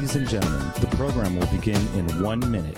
Ladies and gentlemen, the program will begin in 1 minute.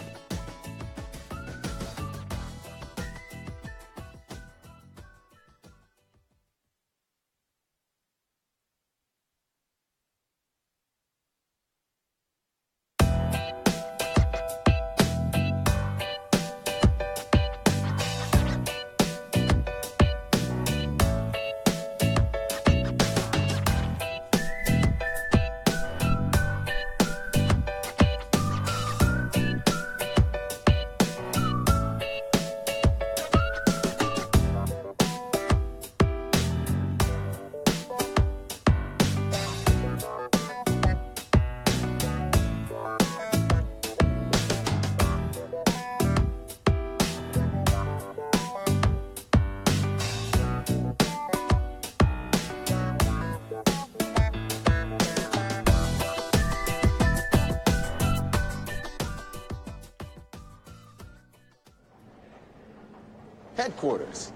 Headquarters.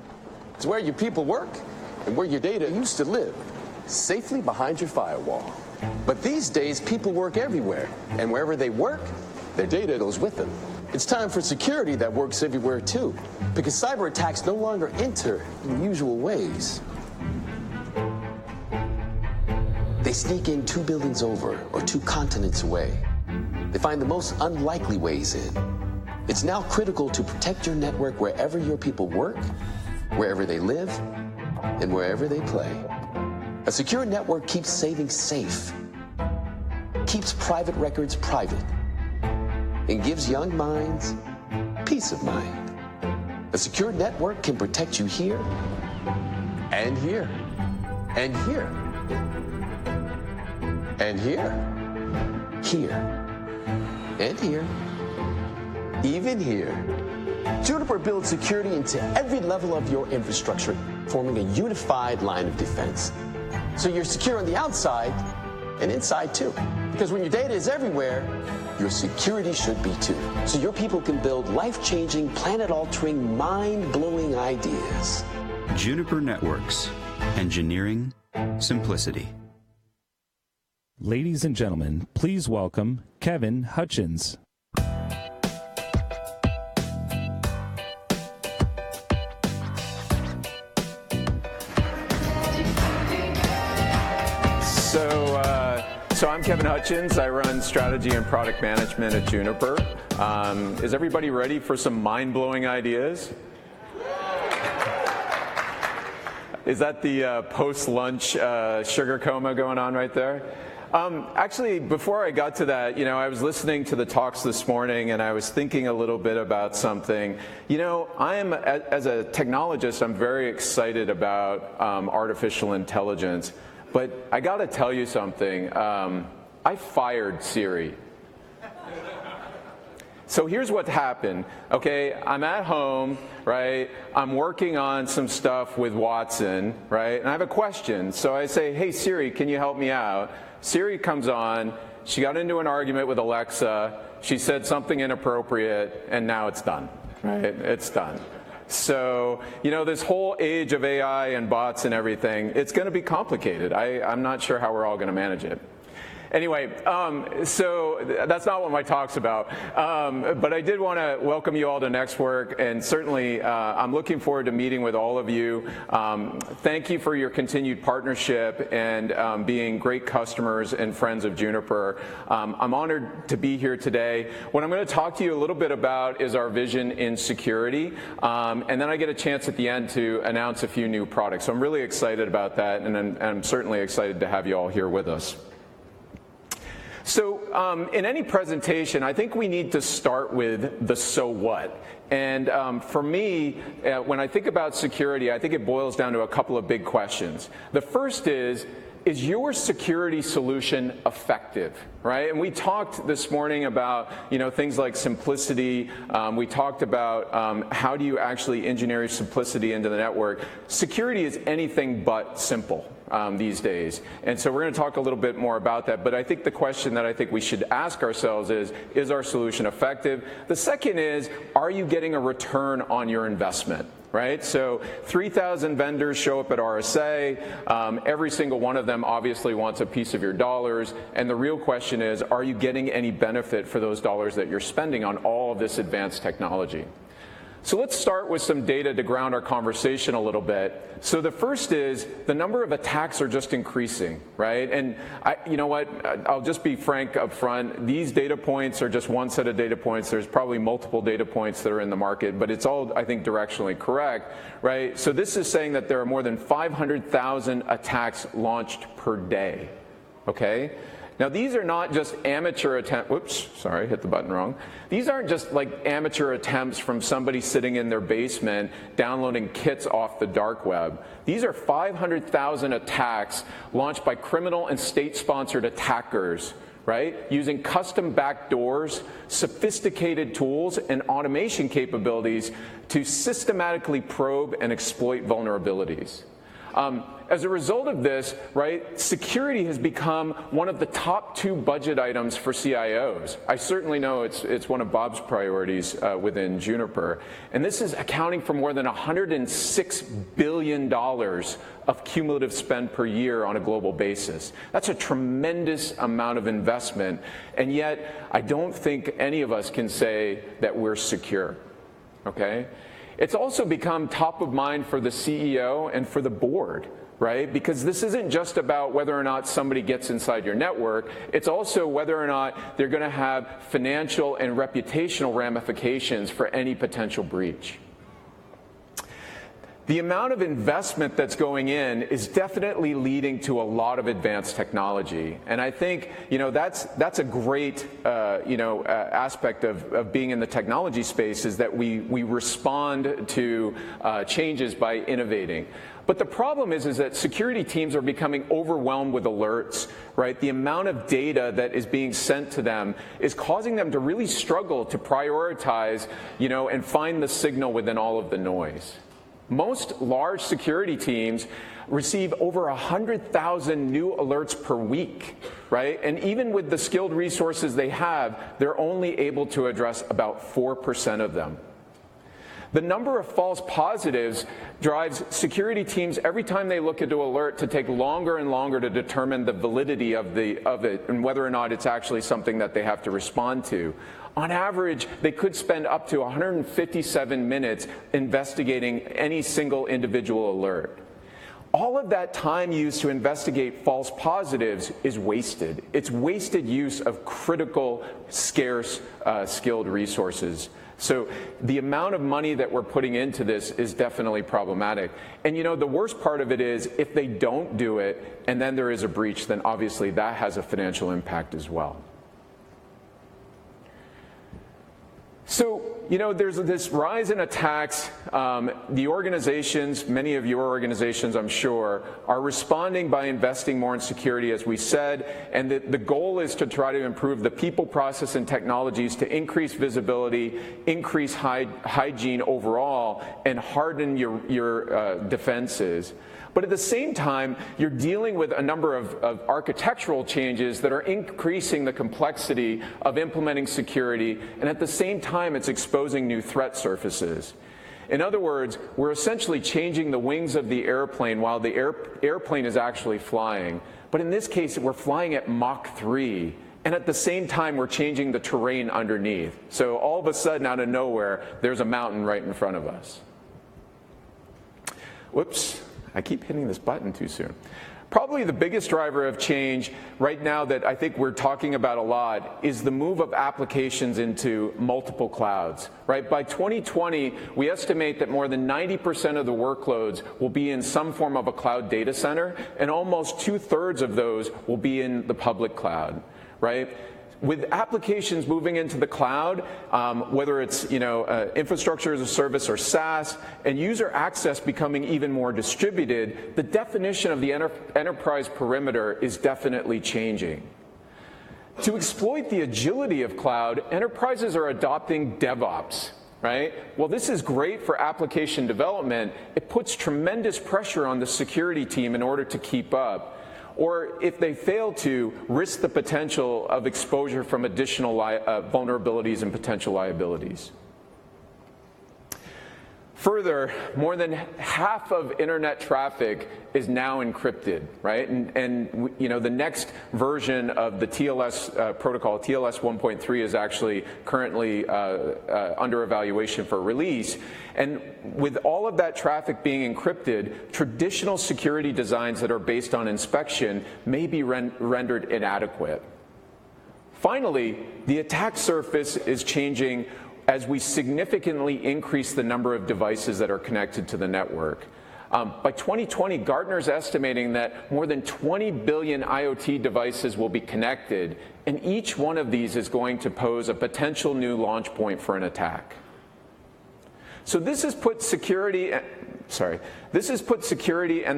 It's where your people work and where your data used to live, safely behind your firewall. But these days, people work everywhere, and wherever they work, their data goes with them. It's time for security that works everywhere too, because cyber attacks no longer enter in usual ways. They sneak in 2 buildings over or 2 continents away. They find the most unlikely ways in. It's now critical to protect your network wherever your people work, wherever they live, and wherever they play. A secure network keeps savings safe, keeps private records private, and gives young minds peace of mind. A secure network can protect you here, and here, and here, and here, here, and here. Even here. Juniper builds security into every level of your infrastructure, forming a unified line of defense. So you're secure on the outside and inside too. Because when your data is everywhere, your security should be too. So your people can build life-changing, planet-altering, mind-blowing ideas. Juniper Networks. Engineering simplicity. Ladies and gentlemen, please welcome Kevin Hutchins. So I'm Kevin Hutchins. I run strategy and product management at Juniper. Is everybody ready for some mind-blowing ideas? Is that the post-lunch sugar coma going on right there? Actually, before I got to that, I was listening to the talks this morning and I was thinking a little bit about something. As a technologist, I'm very excited about artificial intelligence. But I got to tell you something. I fired Siri. So here's what happened. Okay, I'm at home, right? I'm working on some stuff with Watson, right? And I have a question. So I say, hey, Siri, can you help me out? Siri comes on. She got into an argument with Alexa. She said something inappropriate, and now it's done, right? It's done. So, this whole age of AI and bots and everything, it's going to be complicated. I'm not sure how we're all going to manage it. Anyway, so that's not what my talk's about. But I did want to welcome you all to NXTWORK, and certainly I'm looking forward to meeting with all of you. Thank you for your continued partnership and being great customers and friends of Juniper. I'm honored to be here today. What I'm going to talk to you a little bit about is our vision in security, and then I get a chance at the end to announce a few new products. So I'm really excited about that, and I'm certainly excited to have you all here with us. So in any presentation, I think we need to start with the so what. And for me, when I think about security, I think it boils down to a couple of big questions. The first is your security solution effective, right? And we talked this morning about, things like simplicity. We talked about how do you actually engineer simplicity into the network. Security is anything but simple. these days. And so we're going to talk a little bit more about that. But I think the question that I think we should ask ourselves is our solution effective? The second is, are you getting a return on your investment? Right? So 3,000 vendors show up at RSA. Every single one of them obviously wants a piece of your dollars. And the real question is, are you getting any benefit for those dollars that you're spending on all of this advanced technology? So let's start with some data to ground our conversation a little bit. So the first is the number of attacks are just increasing, right? And you know what? I'll just be frank up front. These data points are just one set of data points. There's probably multiple data points that are in the market, but it's all, I think, directionally correct, right? So this is saying that there are more than 500,000 attacks launched per day, okay? Now, these are not just amateur attempts. Whoops, sorry, hit the button wrong. These aren't just like amateur attempts from somebody sitting in their basement downloading kits off the dark web. These are 500,000 attacks launched by criminal and state-sponsored attackers, right? Using custom backdoors, sophisticated tools, and automation capabilities to systematically probe and exploit vulnerabilities. As a result of this, right, security has become one of the top 2 budget items for CIOs. I certainly know it's one of Bob's priorities within Juniper. And this is accounting for more than $106 billion of cumulative spend per year on a global basis. That's a tremendous amount of investment. And yet, I don't think any of us can say that we're secure, okay? It's also become top of mind for the CEO and for the board, right? Because this isn't just about whether or not somebody gets inside your network. It's also whether or not they're going to have financial and reputational ramifications for any potential breach. The amount of investment that's going in is definitely leading to a lot of advanced technology. And I think, you know, that's a great, aspect of being in the technology space, is that we respond to changes by innovating. But the problem is that security teams are becoming overwhelmed with alerts, right? The amount of data that is being sent to them is causing them to really struggle to prioritize, and find the signal within all of the noise. Most large security teams receive over 100,000 new alerts per week, right? And even with the skilled resources they have, they're only able to address about 4% of them. The number of false positives drives security teams, every time they look into alert, to take longer and longer to determine the validity of it and whether or not it's actually something that they have to respond to. On average, they could spend up to 157 minutes investigating any single individual alert. All of that time used to investigate false positives is wasted. It's wasted use of critical, scarce, skilled resources. So the amount of money that we're putting into this is definitely problematic. And the worst part of it is, if they don't do it and then there is a breach, then obviously that has a financial impact as well. So, there's this rise in attacks. The organizations, many of your organizations, I'm sure, are responding by investing more in security, as we said, and the goal is to try to improve the people, process, and technologies to increase visibility, increase hygiene overall, and harden your defenses. But at the same time, you're dealing with a number of architectural changes that are increasing the complexity of implementing security, and at the same time, it's exposing new threat surfaces. In other words, we're essentially changing the wings of the airplane while the airplane is actually flying. But in this case, we're flying at Mach 3, and at the same time, we're changing the terrain underneath. So all of a sudden, out of nowhere, there's a mountain right in front of us. Whoops. I keep hitting this button too soon. Probably the biggest driver of change right now that I think we're talking about a lot is the move of applications into multiple clouds, right? By 2020, we estimate that more than 90% of the workloads will be in some form of a cloud data center, and almost 2/3 of those will be in the public cloud, right? With applications moving into the cloud, whether it's infrastructure as a service or SaaS, and user access becoming even more distributed, the definition of the enterprise perimeter is definitely changing. To exploit the agility of cloud, enterprises are adopting DevOps. right? Well, this is great for application development. It puts tremendous pressure on the security team in order to keep up. Or if they fail to, risk the potential of exposure from additional vulnerabilities and potential liabilities. Further, more than half of internet traffic is now encrypted, right? And you know, the next version of the TLS protocol, TLS 1.3, is actually currently under evaluation for release. And with all of that traffic being encrypted, traditional security designs that are based on inspection may be rendered inadequate. Finally, the attack surface is changing as we significantly increase the number of devices that are connected to the network. By 2020, Gartner's estimating that more than 20 billion IoT devices will be connected, and each one of these is going to pose a potential new launch point for an attack. So this has put security and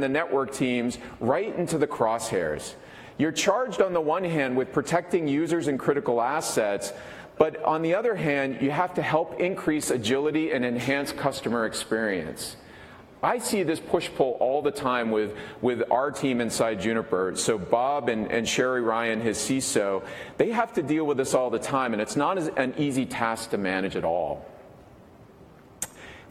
the network teams right into the crosshairs. You're charged on the one hand with protecting users and critical assets, but on the other hand, you have to help increase agility and enhance customer experience. I see this push-pull all the time with our team inside Juniper. So Bob and Sherry Ryan, his CISO, they have to deal with this all the time, and it's not an easy task to manage at all.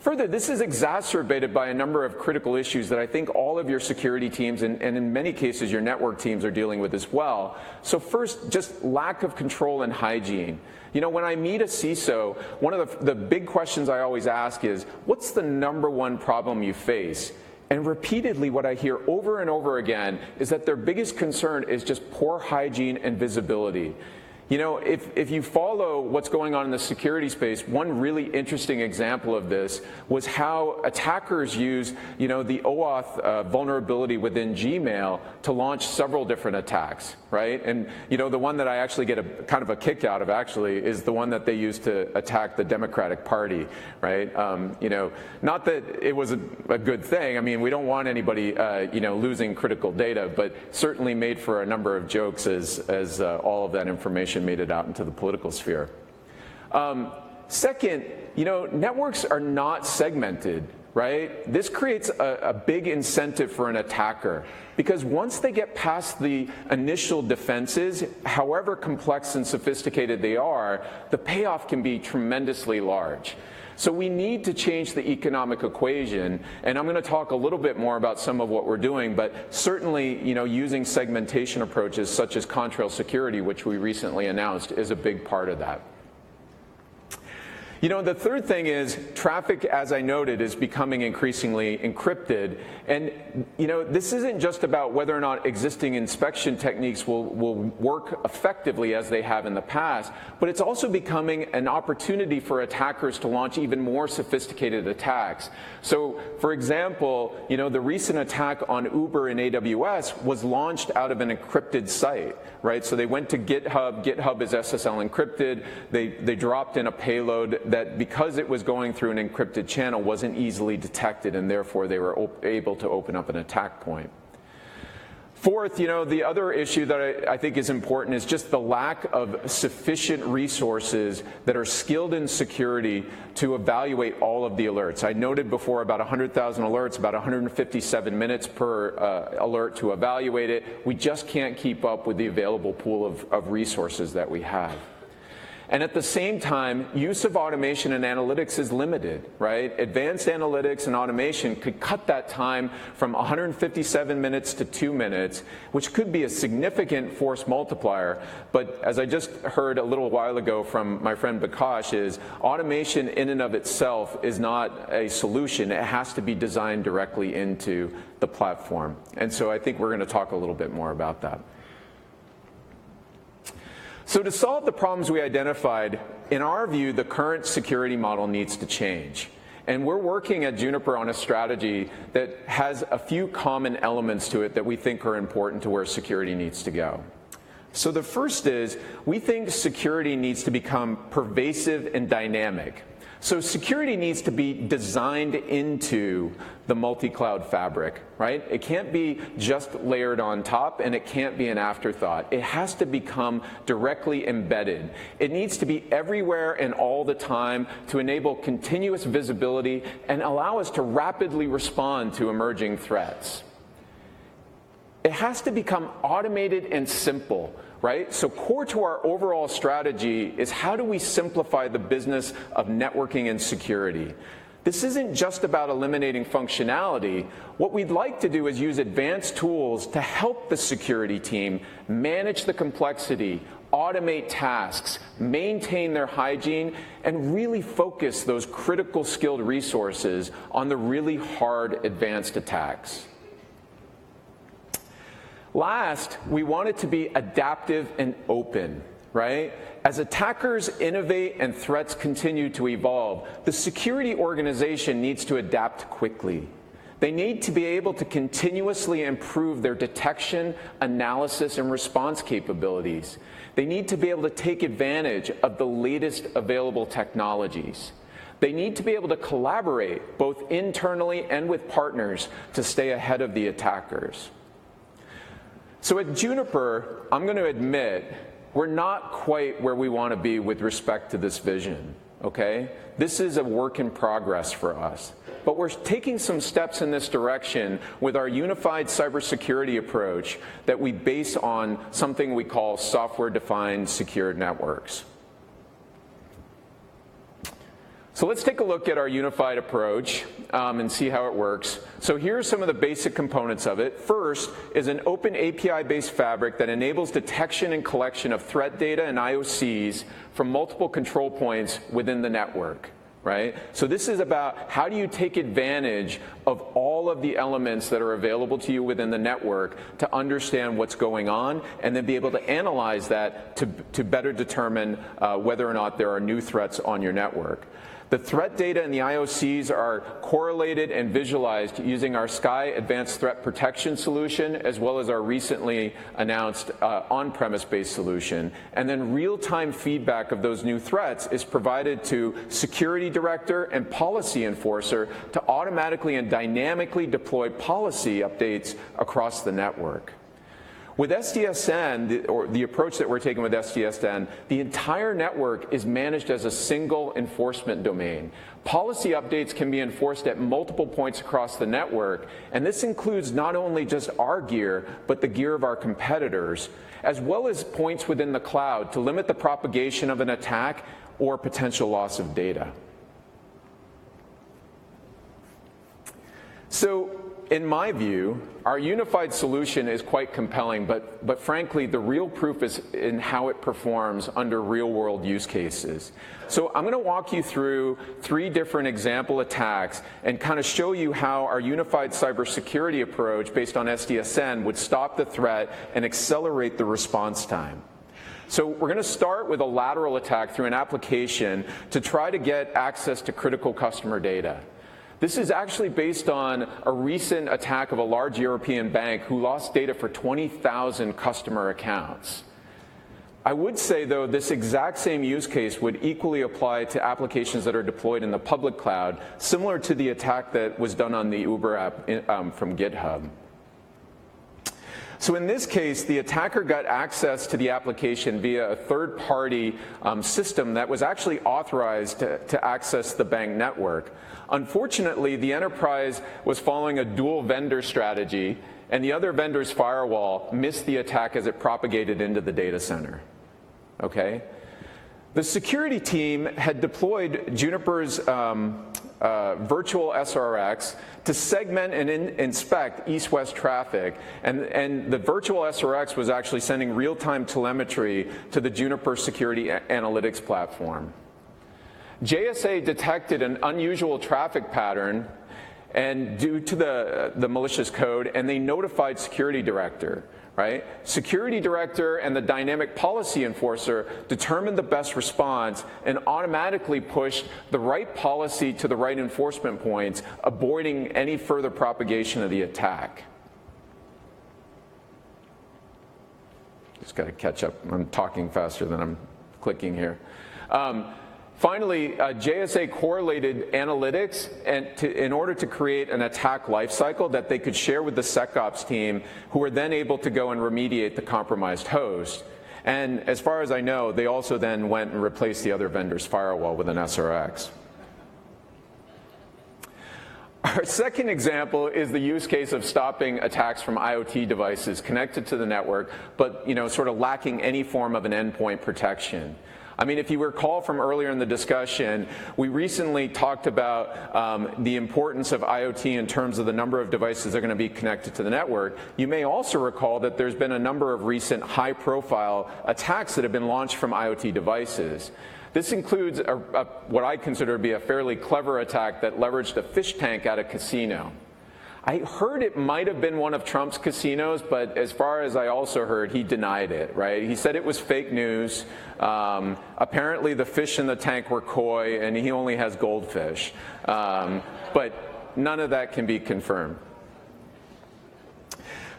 Further, this is exacerbated by a number of critical issues that I think all of your security teams and in many cases your network teams are dealing with as well. So first, just lack of control and hygiene. You know, when I meet a CISO, one of the big questions I always ask is, what's the #1 problem you face? And repeatedly what I hear over and over again is that their biggest concern is just poor hygiene and visibility. You know, if you follow what's going on in the security space, one really interesting example of this was how attackers used, you know, the OAuth vulnerability within Gmail to launch several different attacks, right? And, you know, the one that I actually get a kind of a kick out of actually is the one that they used to attack the Democratic Party, right? You know, not that it was a good thing. I mean, we don't want anybody, you know, losing critical data, but certainly made for a number of jokes as all of that information made it out into the political sphere. Second, you know, networks are not segmented, right? This creates a big incentive for an attacker because once they get past the initial defenses, however complex and sophisticated they are, the payoff can be tremendously large. So we need to change the economic equation, and I'm going to talk a little bit more about some of what we're doing, but certainly, you know, using segmentation approaches such as Contrail Security, which we recently announced, is a big part of that. You know, the third thing is traffic, as I noted, is becoming increasingly encrypted. And, you know, this isn't just about whether or not existing inspection techniques will work effectively as they have in the past, but it's also becoming an opportunity for attackers to launch even more sophisticated attacks. So, for example, you know, the recent attack on Uber in AWS was launched out of an encrypted site, right? So they went to GitHub. GitHub is SSL encrypted. They dropped in a payload that, because it was going through an encrypted channel, wasn't easily detected, and therefore they were able to open up an attack point. Fourth, you know, the other issue that I think is important is just the lack of sufficient resources that are skilled in security to evaluate all of the alerts. I noted before about 100,000 alerts, about 157 minutes per alert to evaluate it. We just can't keep up with the available pool of resources that we have. And at the same time, use of automation and analytics is limited, right? Advanced analytics and automation could cut that time from 157 minutes to 2 minutes, which could be a significant force multiplier. But as I just heard a little while ago from my friend Bakash, is automation in and of itself is not a solution. It has to be designed directly into the platform. And so I think we're going to talk a little bit more about that. So to solve the problems we identified, in our view, the current security model needs to change. And we're working at Juniper on a strategy that has a few common elements to it that we think are important to where security needs to go. So the first is, we think security needs to become pervasive and dynamic. So security needs to be designed into the multi-cloud fabric, right? It can't be just layered on top, and it can't be an afterthought. It has to become directly embedded. It needs to be everywhere and all the time to enable continuous visibility and allow us to rapidly respond to emerging threats. It has to become automated and simple, right? So core to our overall strategy is how do we simplify the business of networking and security? This isn't just about eliminating functionality. What we'd like to do is use advanced tools to help the security team manage the complexity, automate tasks, maintain their hygiene, and really focus those critical skilled resources on the really hard advanced attacks. Last, we want it to be adaptive and open, right? As attackers innovate and threats continue to evolve, the security organization needs to adapt quickly. They need to be able to continuously improve their detection, analysis, and response capabilities. They need to be able to take advantage of the latest available technologies. They need to be able to collaborate both internally and with partners to stay ahead of the attackers. So at Juniper, I'm going to admit, we're not quite where we want to be with respect to this vision, okay? This is a work in progress for us. But we're taking some steps in this direction with our unified cybersecurity approach that we base on something we call software-defined secured networks. So let's take a look at our unified approach and see how it works. So here are some of the basic components of it. First is an open API-based fabric that enables detection and collection of threat data and IOCs from multiple control points within the network, right? So this is about how do you take advantage of all of the elements that are available to you within the network to understand what's going on and then be able to analyze that to better determine whether or not there are new threats on your network. The threat data and the IOCs are correlated and visualized using our Sky Advanced Threat Protection solution, as well as our recently announced on-premise-based solution. And then real-time feedback of those new threats is provided to Security Director and Policy Enforcer to automatically and dynamically deploy policy updates across the network. With SDSN, or the approach that we're taking with SDSN, the entire network is managed as a single enforcement domain. Policy updates can be enforced at multiple points across the network, and this includes not only just our gear, but the gear of our competitors, as well as points within the cloud to limit the propagation of an attack or potential loss of data. So, in my view, our unified solution is quite compelling, but frankly, the real proof is in how it performs under real-world use cases. So I'm going to walk you through 3 different example attacks and kind of show you how our unified cybersecurity approach based on SDSN would stop the threat and accelerate the response time. So we're going to start with a lateral attack through an application to try to get access to critical customer data. This is actually based on a recent attack of a large European bank who lost data for 20,000 customer accounts. I would say, though, this exact same use case would equally apply to applications that are deployed in the public cloud, similar to the attack that was done on the Uber app from GitHub. So in this case, the attacker got access to the application via a third-party system that was actually authorized to access the bank network. Unfortunately, the enterprise was following a dual vendor strategy, and the other vendor's firewall missed the attack as it propagated into the data center. Okay? The security team had deployed Juniper's virtual SRX to segment and inspect east-west traffic, and the virtual SRX was actually sending real-time telemetry to the Juniper security analytics platform. JSA detected an unusual traffic pattern and due to the malicious code, and they notified Security Director. Right? Security Director and the dynamic policy enforcer determined the best response and automatically pushed the right policy to the right enforcement points, avoiding any further propagation of the attack. Just got to catch up. I'm talking faster than I'm clicking here. Finally, JSA correlated analytics in order to create an attack lifecycle that they could share with the SecOps team, who were then able to go and remediate the compromised host. And as far as I know, they also then went and replaced the other vendor's firewall with an SRX. Our second example is the use case of stopping attacks from IoT devices connected to the network, but sort of lacking any form of an endpoint protection. I mean, if you recall from earlier in the discussion, we recently talked about the importance of IoT in terms of the number of devices that are going to be connected to the network. You may also recall that there's been a number of recent high-profile attacks that have been launched from IoT devices. This includes what I consider to be a fairly clever attack that leveraged a fish tank at a casino. I heard it might have been one of Trump's casinos, but as far as I also heard, he denied it, right? He said it was fake news. Apparently the fish in the tank were koi, and he only has goldfish. But none of that can be confirmed.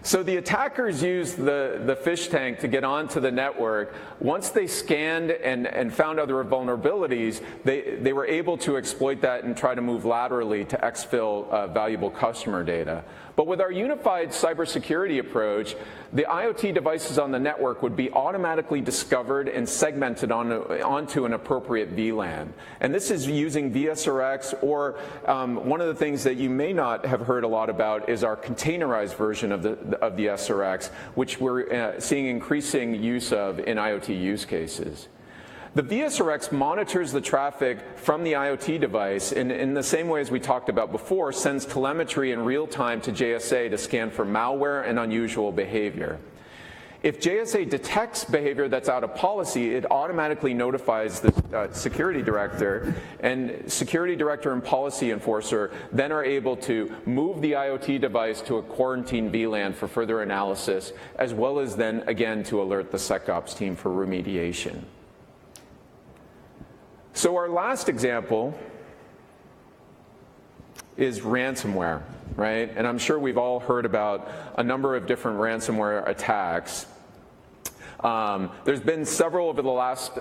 So the attackers used the fish tank to get onto the network. Once they scanned and found other vulnerabilities, they were able to exploit that and try to move laterally to exfil valuable customer data. But with our unified cybersecurity approach, the IoT devices on the network would be automatically discovered and segmented onto an appropriate VLAN. And this is using VSRX, or one of the things that you may not have heard a lot about is our containerized version of the SRX, which we're seeing increasing use of in IoT use cases. The VSRX monitors the traffic from the IoT device and in the same way as we talked about before, sends telemetry in real time to JSA to scan for malware and unusual behavior. If JSA detects behavior that's out of policy, it automatically notifies the security director, and security director and policy enforcer then are able to move the IoT device to a quarantine VLAN for further analysis, as well as then again to alert the SecOps team for remediation. So our last example is ransomware, right? And I'm sure we've all heard about a number of different ransomware attacks. There's been several over the last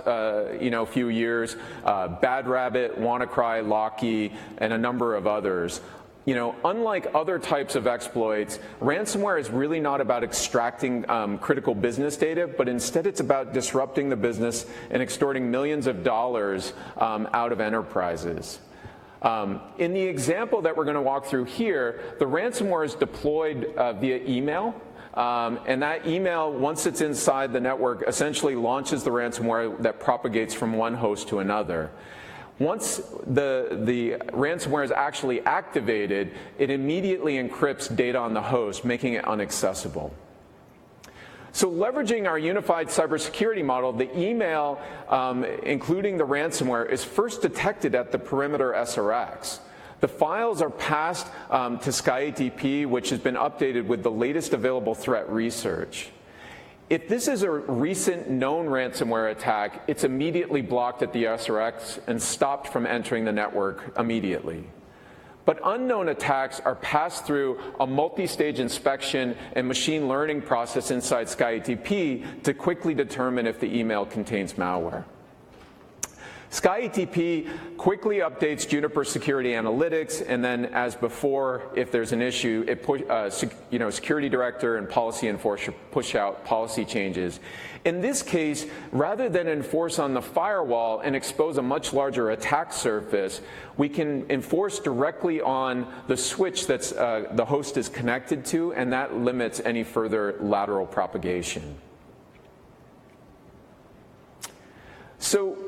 few years, Bad Rabbit, WannaCry, Locky, and a number of others. Unlike other types of exploits, ransomware is really not about extracting critical business data, but instead it's about disrupting the business and extorting millions of dollars out of enterprises. In the example that we're going to walk through here, the ransomware is deployed via email. And that email, once it's inside the network, essentially launches the ransomware that propagates from one host to another. Once the ransomware is actually activated, it immediately encrypts data on the host, making it inaccessible. So leveraging our unified cybersecurity model, the email, including the ransomware, is first detected at the perimeter SRX. The files are passed to SkyATP, which has been updated with the latest available threat research. If this is a recent known ransomware attack, it's immediately blocked at the SRX and stopped from entering the network immediately. But unknown attacks are passed through a multi-stage inspection and machine learning process inside SkyATP to quickly determine if the email contains malware. SkyATP quickly updates Juniper Security Analytics, and then, as before, if there's an issue, security director and policy enforcer push out policy changes. In this case, rather than enforce on the firewall and expose a much larger attack surface, we can enforce directly on the switch that's the host is connected to, and that limits any further lateral propagation. So,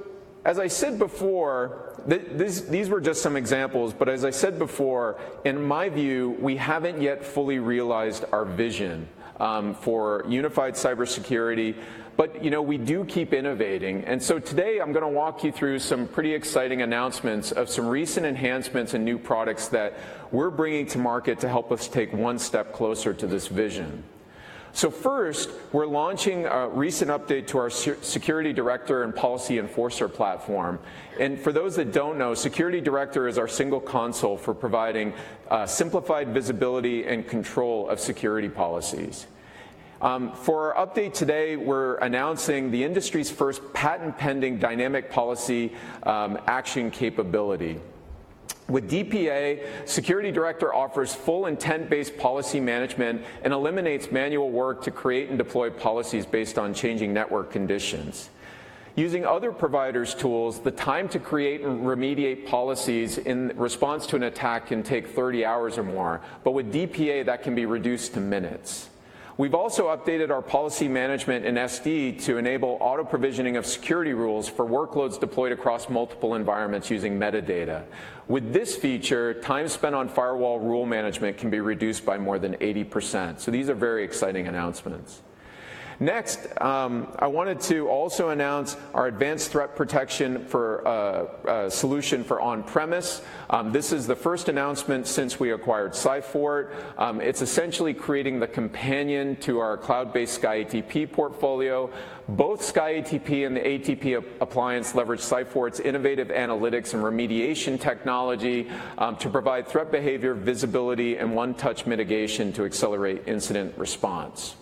as I said before, these were just some examples, but as I said before, in my view, we haven't yet fully realized our vision for unified cybersecurity, but we do keep innovating. And so today I'm going to walk you through some pretty exciting announcements of some recent enhancements and new products that we're bringing to market to help us take one step closer to this vision. So first, we're launching a recent update to our Security Director and Policy Enforcer platform. And for those that don't know, Security Director is our single console for providing simplified visibility and control of security policies. For our update today, we're announcing the industry's first patent-pending dynamic policy action capability. With DPA, Security Director offers full intent-based policy management and eliminates manual work to create and deploy policies based on changing network conditions. Using other providers' tools, the time to create and remediate policies in response to an attack can take 30 hours or more, but with DPA, that can be reduced to minutes. We've also updated our policy management in SD to enable auto-provisioning of security rules for workloads deployed across multiple environments using metadata. With this feature, time spent on firewall rule management can be reduced by more than 80%. So these are very exciting announcements. Next, I wanted to also announce our advanced threat protection for solution for on-premise. This is the first announcement since we acquired Cyfort. It's essentially creating the companion to our cloud-based SkyATP portfolio. Both SkyATP and the ATP appliance leverage Cyfort's innovative analytics and remediation technology to provide threat behavior, visibility, and one-touch mitigation to accelerate incident response.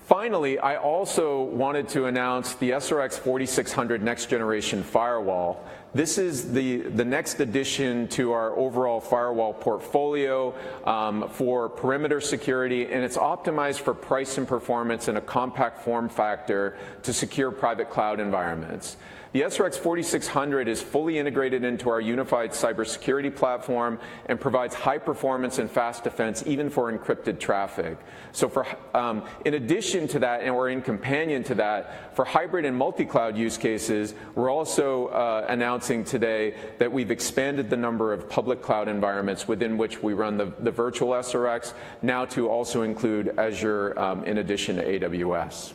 Finally, I also wanted to announce the SRX 4600 next generation firewall. This is the next addition to our overall firewall portfolio for perimeter security, and it's optimized for price and performance in a compact form factor to secure private cloud environments. The SRX 4600 is fully integrated into our unified cybersecurity platform and provides high performance and fast defense even for encrypted traffic. So in addition to that, or in companion to that, for hybrid and multi-cloud use cases, we're also announcing today that we've expanded the number of public cloud environments within which we run the virtual SRX, now to also include Azure in addition to AWS.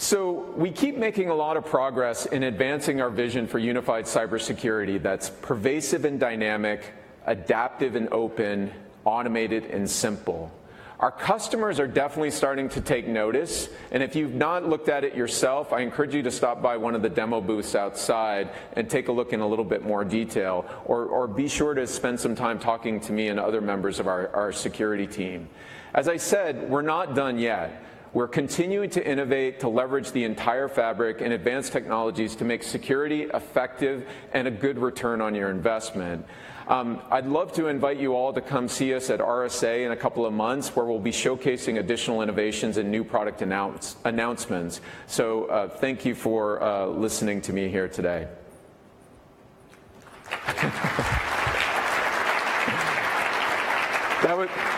So we keep making a lot of progress in advancing our vision for unified cybersecurity that's pervasive and dynamic, adaptive and open, automated and simple. Our customers are definitely starting to take notice, and if you've not looked at it yourself, I encourage you to stop by one of the demo booths outside and take a look in a little bit more detail, or be sure to spend some time talking to me and other members of our security team. As I said, we're not done yet. We're continuing to innovate, to leverage the entire fabric and advanced technologies to make security effective and a good return on your investment. I'd love to invite you all to come see us at RSA in a couple of months, where we'll be showcasing additional innovations and new product announcements. So thank you for listening to me here today.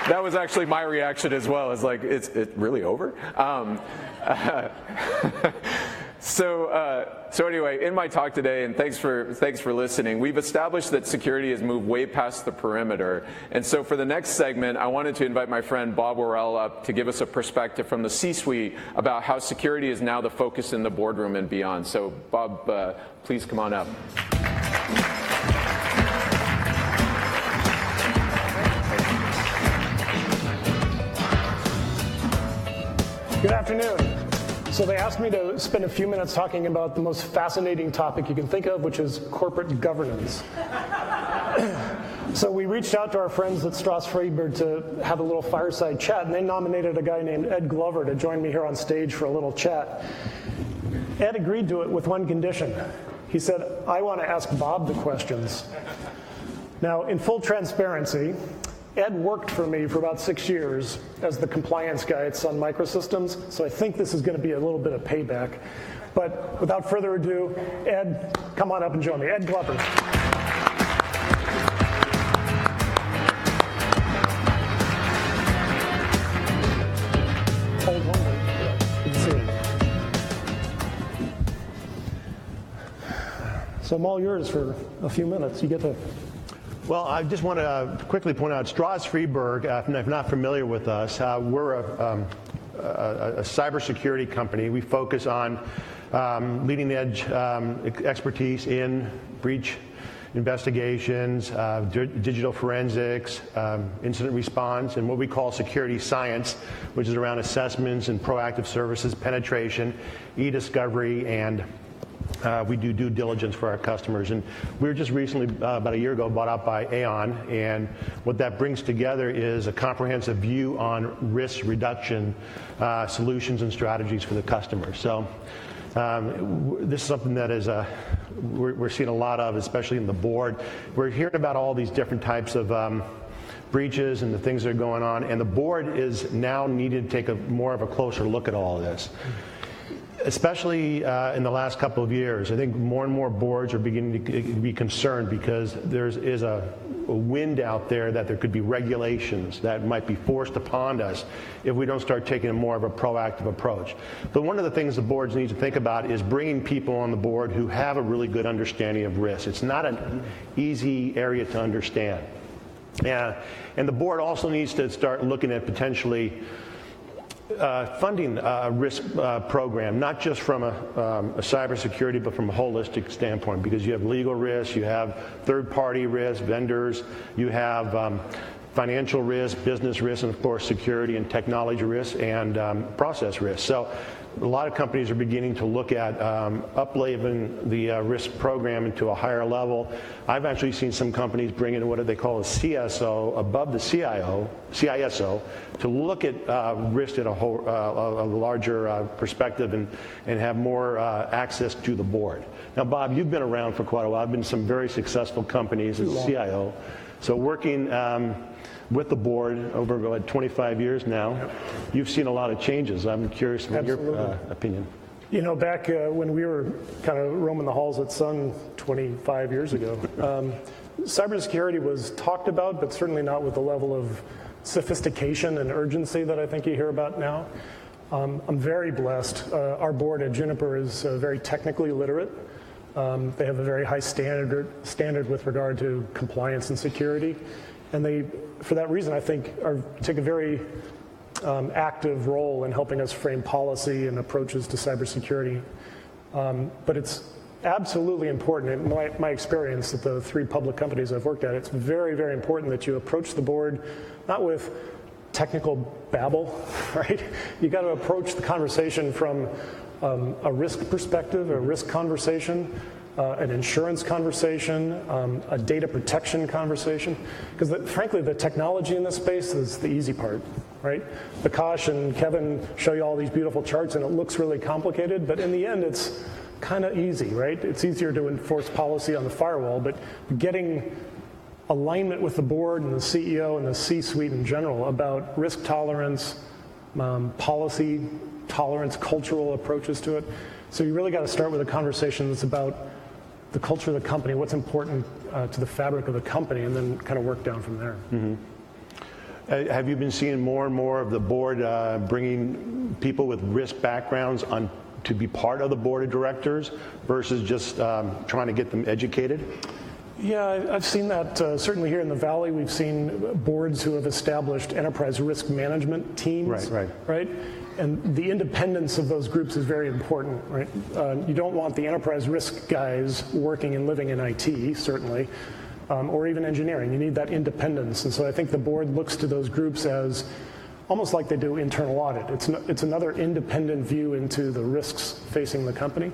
That was actually my reaction as well. It's like, it's really over? So anyway, in my talk today, and thanks for listening, we've established that security has moved way past the perimeter. And so for the next segment, I wanted to invite my friend Bob Worrell up to give us a perspective from the C-suite about how security is now the focus in the boardroom and beyond. So Bob, please come on up. Good afternoon. So they asked me to spend a few minutes talking about the most fascinating topic you can think of, which is corporate governance. So we reached out to our friends at Stross Friedberg to have a little fireside chat, and they nominated a guy named Ed Glover to join me here on stage for a little chat. Ed agreed to it with one condition. He said, I want to ask Bob the questions. Now, in full transparency, Ed worked for me for about 6 years as the compliance guy at Sun Microsystems, so I think this is going to be a little bit of payback. But without further ado, Ed, come on up and join me. Ed Glover. Hold on. Good to see you. So I'm all yours for a few minutes. You get to... Well, I just want to quickly point out, Stross Friedberg, if not familiar with us, we're a cybersecurity company. We focus on leading-edge expertise in breach investigations, digital forensics, incident response, and what we call security science, which is around assessments and proactive services, penetration, e-discovery, and we do due diligence for our customers. And we were just recently, about a year ago, bought out by Aon, and what that brings together is a comprehensive view on risk reduction solutions and strategies for the customer. So this is something that is we're seeing a lot of, especially in the board. We're hearing about all these different types of breaches and the things that are going on, and the board is now needed to take more of a closer look at all of this. Especially in the last couple of years, I think more and more boards are beginning to be concerned because there is a wind out there that there could be regulations that might be forced upon us if we don't start taking more of a proactive approach. But one of the things the boards need to think about is bringing people on the board who have a really good understanding of risk. It's not an easy area to understand. And the board also needs to start looking at potentially funding a risk program, not just from a cybersecurity, but from a holistic standpoint, because you have legal risk, you have third-party risk, vendors, you have financial risk, business risk, and of course security and technology risk and process risk. So a lot of companies are beginning to look at up-leveling the risk program into a higher level. I've actually seen some companies bring in what they call a CSO above the CISO to look at risk at a larger perspective and have more access to the board. Now, Bob, you've been around for quite a while. I've been in some very successful companies as CIO. So working with the board over 25 years now, you've seen a lot of changes. I'm curious about your opinion. You know, back when we were kind of roaming the halls at Sun 25 years ago, cybersecurity was talked about, but certainly not with the level of sophistication and urgency that I think you hear about now. I'm very blessed. Our board at Juniper is very technically literate. They have a very high standard with regard to compliance and security. And they, for that reason, I think, take a very active role in helping us frame policy and approaches to cybersecurity. But it's absolutely important, in my experience at the 3 public companies I've worked at, it's very, very important that you approach the board not with technical babble, right? You got to approach the conversation from a risk perspective, a risk conversation, an insurance conversation, a data protection conversation, because frankly the technology in this space is the easy part, right? Akash and Kevin show you all these beautiful charts and it looks really complicated, but in the end it's kind of easy, right? It's easier to enforce policy on the firewall, but getting alignment with the board and the CEO and the C-suite in general about risk tolerance, policy tolerance, cultural approaches to it. So you really got to start with a conversation that's about the culture of the company, what's important to the fabric of the company, and then kind of work down from there. Mm-hmm. Have you been seeing more and more of the board bringing people with risk backgrounds on to be part of the board of directors versus just trying to get them educated? Yeah, I've seen that certainly here in the Valley. We've seen boards who have established enterprise risk management teams. Right? And the independence of those groups is very important, right? You don't want the enterprise risk guys working and living in IT, certainly, or even engineering. You need that independence. And so I think the board looks to those groups as almost like they do internal audit. It's another independent view into the risks facing the company.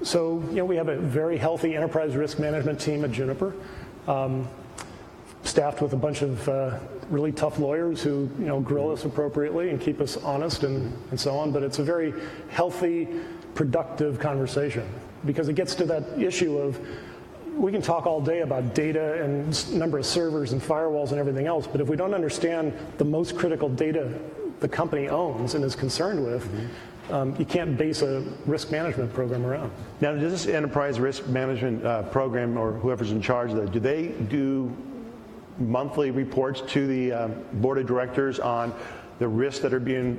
So, you know, we have a very healthy enterprise risk management team at Juniper, staffed with a bunch of really tough lawyers who, you know, grill us appropriately and keep us honest and so on. But it's a very healthy, productive conversation because it gets to that issue of we can talk all day about data and number of servers and firewalls and everything else, but if we don't understand the most critical data the company owns and is concerned with, you can't base a risk management program around. Now, does this enterprise risk management program, or whoever's in charge of that, do they do monthly reports to the board of directors on the risks that are being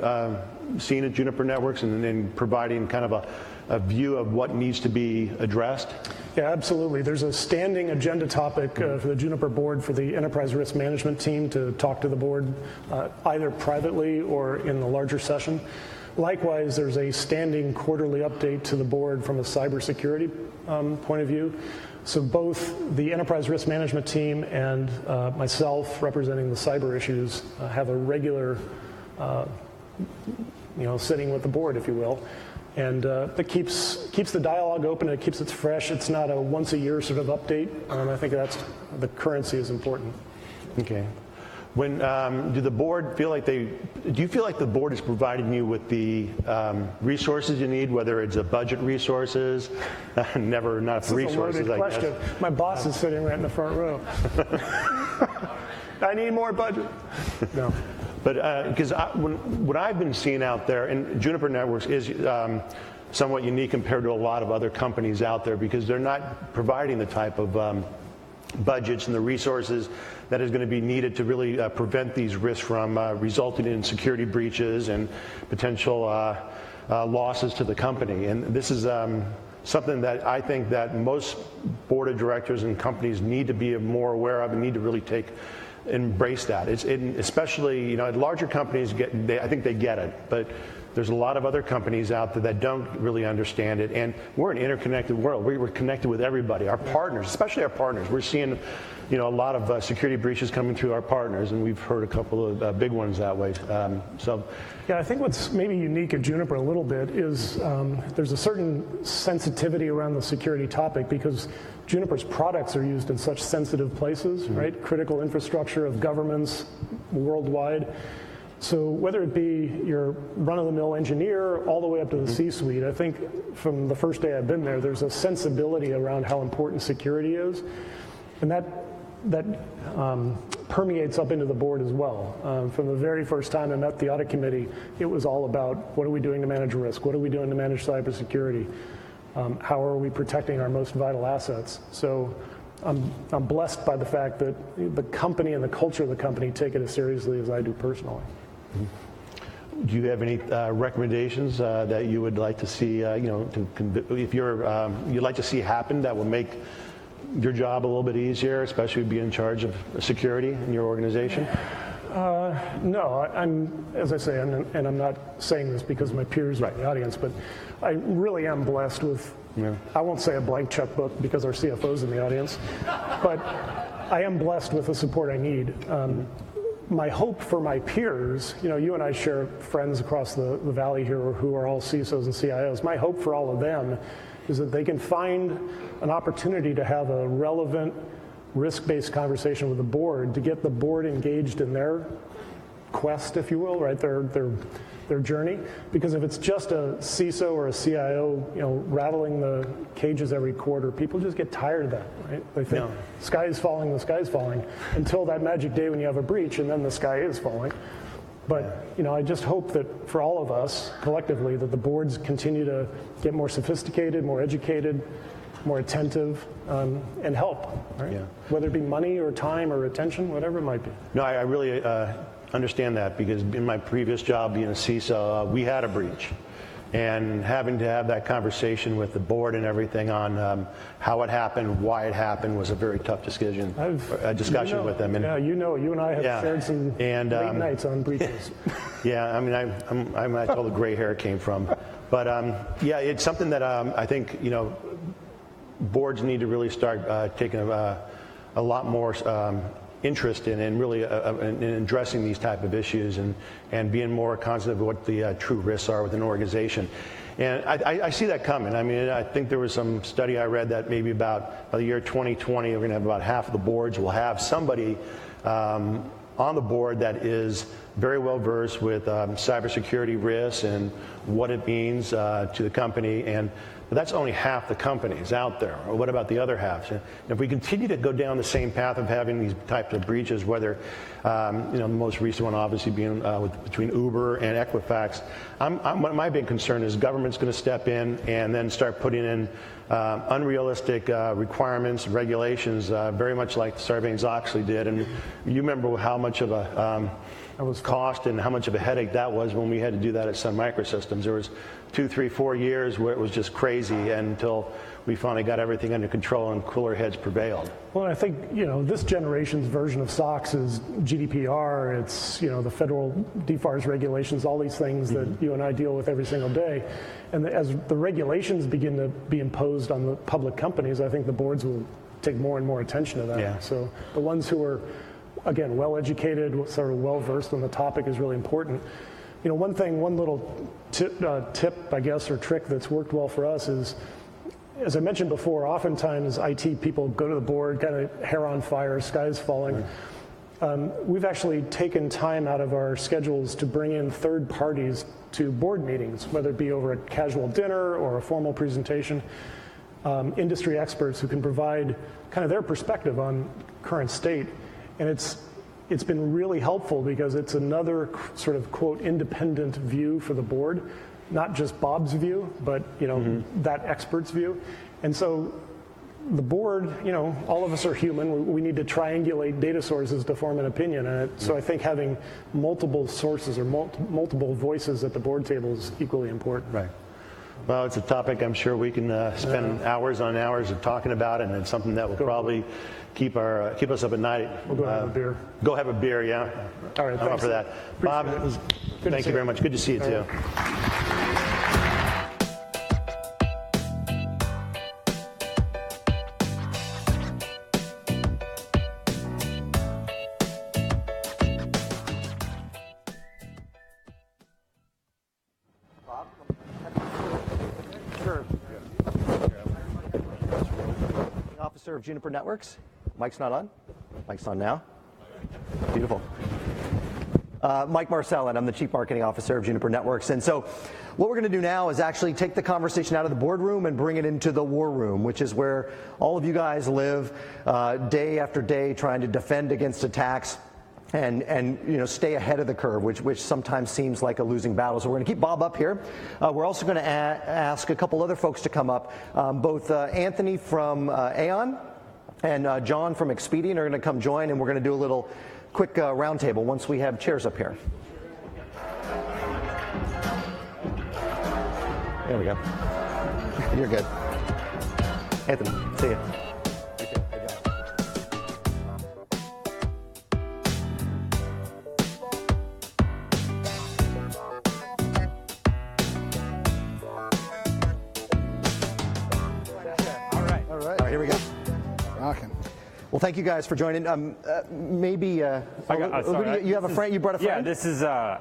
seen at Juniper Networks and then providing kind of a view of what needs to be addressed? Yeah, absolutely. There's a standing agenda topic for the Juniper board for the enterprise risk management team to talk to the board either privately or in the larger session. Likewise, there's a standing quarterly update to the board from a cybersecurity point of view. So both the enterprise risk management team and myself, representing the cyber issues, have a regular, sitting with the board, if you will. And that keeps the dialogue open, and it keeps it fresh. It's not a once-a-year sort of update. I think that's the currency is important. Okay. When do the board feel like do you feel like the board is providing you with the resources you need, whether it's budget resources, not resources? That's a loaded question. My boss is sitting right in the front row. I need more budget. No. But because what I've been seeing out there, and Juniper Networks is somewhat unique compared to a lot of other companies out there, because they're not providing the type of budgets and the resources that is going to be needed to really prevent these risks from resulting in security breaches and potential losses to the company. And this is something that I think that most board of directors and companies need to be more aware of and need to really embrace that. Especially, larger companies I think they get it, but there's a lot of other companies out there that don't really understand it. And we're an interconnected world. We're connected with everybody. Our partners, especially our partners. We're seeing, a lot of security breaches coming through our partners, and we've heard a couple of big ones that way. Yeah, I think what's maybe unique at Juniper a little bit is there's a certain sensitivity around the security topic, because Juniper's products are used in such sensitive places, right? Critical infrastructure of governments worldwide. So whether it be your run-of-the-mill engineer all the way up to the C-suite, I think from the first day I've been there, there's a sensibility around how important security is, and that permeates up into the board as well. From the very first time I met the audit committee, it was all about what are we doing to manage risk? What are we doing to manage cybersecurity? How are we protecting our most vital assets? So I'm blessed by the fact that the company and the culture of the company take it as seriously as I do personally. Do you have any recommendations that you would like to see, if you'd like to see happen that will make your job a little bit easier, especially being in charge of security in your organization? No, as I say, and I'm not saying this because my peers are in the audience, but I really am blessed with, I won't say a blank checkbook because our CFO's in the audience, but I am blessed with the support I need. My hope for my peers, you and I share friends across the valley here who are all CISOs and CIOs. My hope for all of them is that they can find an opportunity to have a relevant, risk-based conversation with the board, to get the board engaged in their quest, if you will, right, their journey. Because if it's just a CISO or a CIO, rattling the cages every quarter, people just get tired of that, right? They think the sky is falling, until that magic day when you have a breach, and then the sky is falling. But I just hope that for all of us collectively, that the boards continue to get more sophisticated, more educated, more attentive, and help, right? Yeah. Whether it be money or time or attention, whatever it might be. No, I really understand that, because in my previous job being a CISO, we had a breach. And having to have that conversation with the board and everything on how it happened, why it happened, was a very tough discussion with them. And, you and I have shared some late nights on breaches. Yeah, I mean, that's all the gray hair came from. But it's something that I think, boards need to really start taking a lot more interest in, and really in addressing these type of issues, and being more conscious of what the true risks are within an organization. And I see that coming. I mean, I think there was some study I read that maybe about by the year 2020, we're going to have about half of the boards will have somebody on the board that is very well versed with cybersecurity risks and what it means to the company. But that's only half the companies out there. Or what about the other half? And if we continue to go down the same path of having these types of breaches, whether the most recent one obviously being between Uber and Equifax, my big concern is government's going to step in and then start putting in unrealistic requirements, regulations, very much like Sarbanes-Oxley did. And you remember how much of a cost and how much of a headache that was when we had to do that at Sun Microsystems. There was 2, 3, 4 years where it was just crazy until we finally got everything under control and cooler heads prevailed. Well, I think, this generation's version of SOX is GDPR. It's, the federal DFARS regulations, all these things that you and I deal with every single day. And as the regulations begin to be imposed on the public companies, I think the boards will take more and more attention to that. Yeah. So the ones who are, again, well-educated, sort of well-versed on the topic is really important. one little tip, I guess, or trick that's worked well for us is, as I mentioned before, oftentimes IT people go to the board, kind of hair on fire, sky's falling. We've actually taken time out of our schedules to bring in third parties to board meetings, whether it be over a casual dinner or a formal presentation, industry experts who can provide kind of their perspective on current state. And it's been really helpful because it's another sort of, quote, independent view for the board, not just Bob's view, but that expert's view. And so the board, all of us are human. We need to triangulate data sources to form an opinion. And so I think having multiple sources or multiple voices at the board table is equally important. Right. Well, it's a topic I'm sure we can spend hours on hours of talking about, and it's something that will probably keep us up at night. We'll go have a beer. Go have a beer, yeah. All right, I'm up for that. Bob, thank you very much. Good to see you, too. Officer of Juniper Networks. Mic's not on? Mic's on now. Beautiful. Mike Marcellin, I'm the Chief Marketing Officer of Juniper Networks. And so what we're going to do now is actually take the conversation out of the boardroom and bring it into the war room, which is where all of you guys live day after day trying to defend against attacks and stay ahead of the curve, which sometimes seems like a losing battle. So we're going to keep Bob up here. We're also going to ask a couple other folks to come up. Both Anthony from Aon and John from Expedient are going to come join, and we're going to do a little quick roundtable once we have chairs up here. There we go. You're good. Anthony, see you. Well, thank you guys for joining. Maybe you have a friend. You brought a friend. Yeah, this is I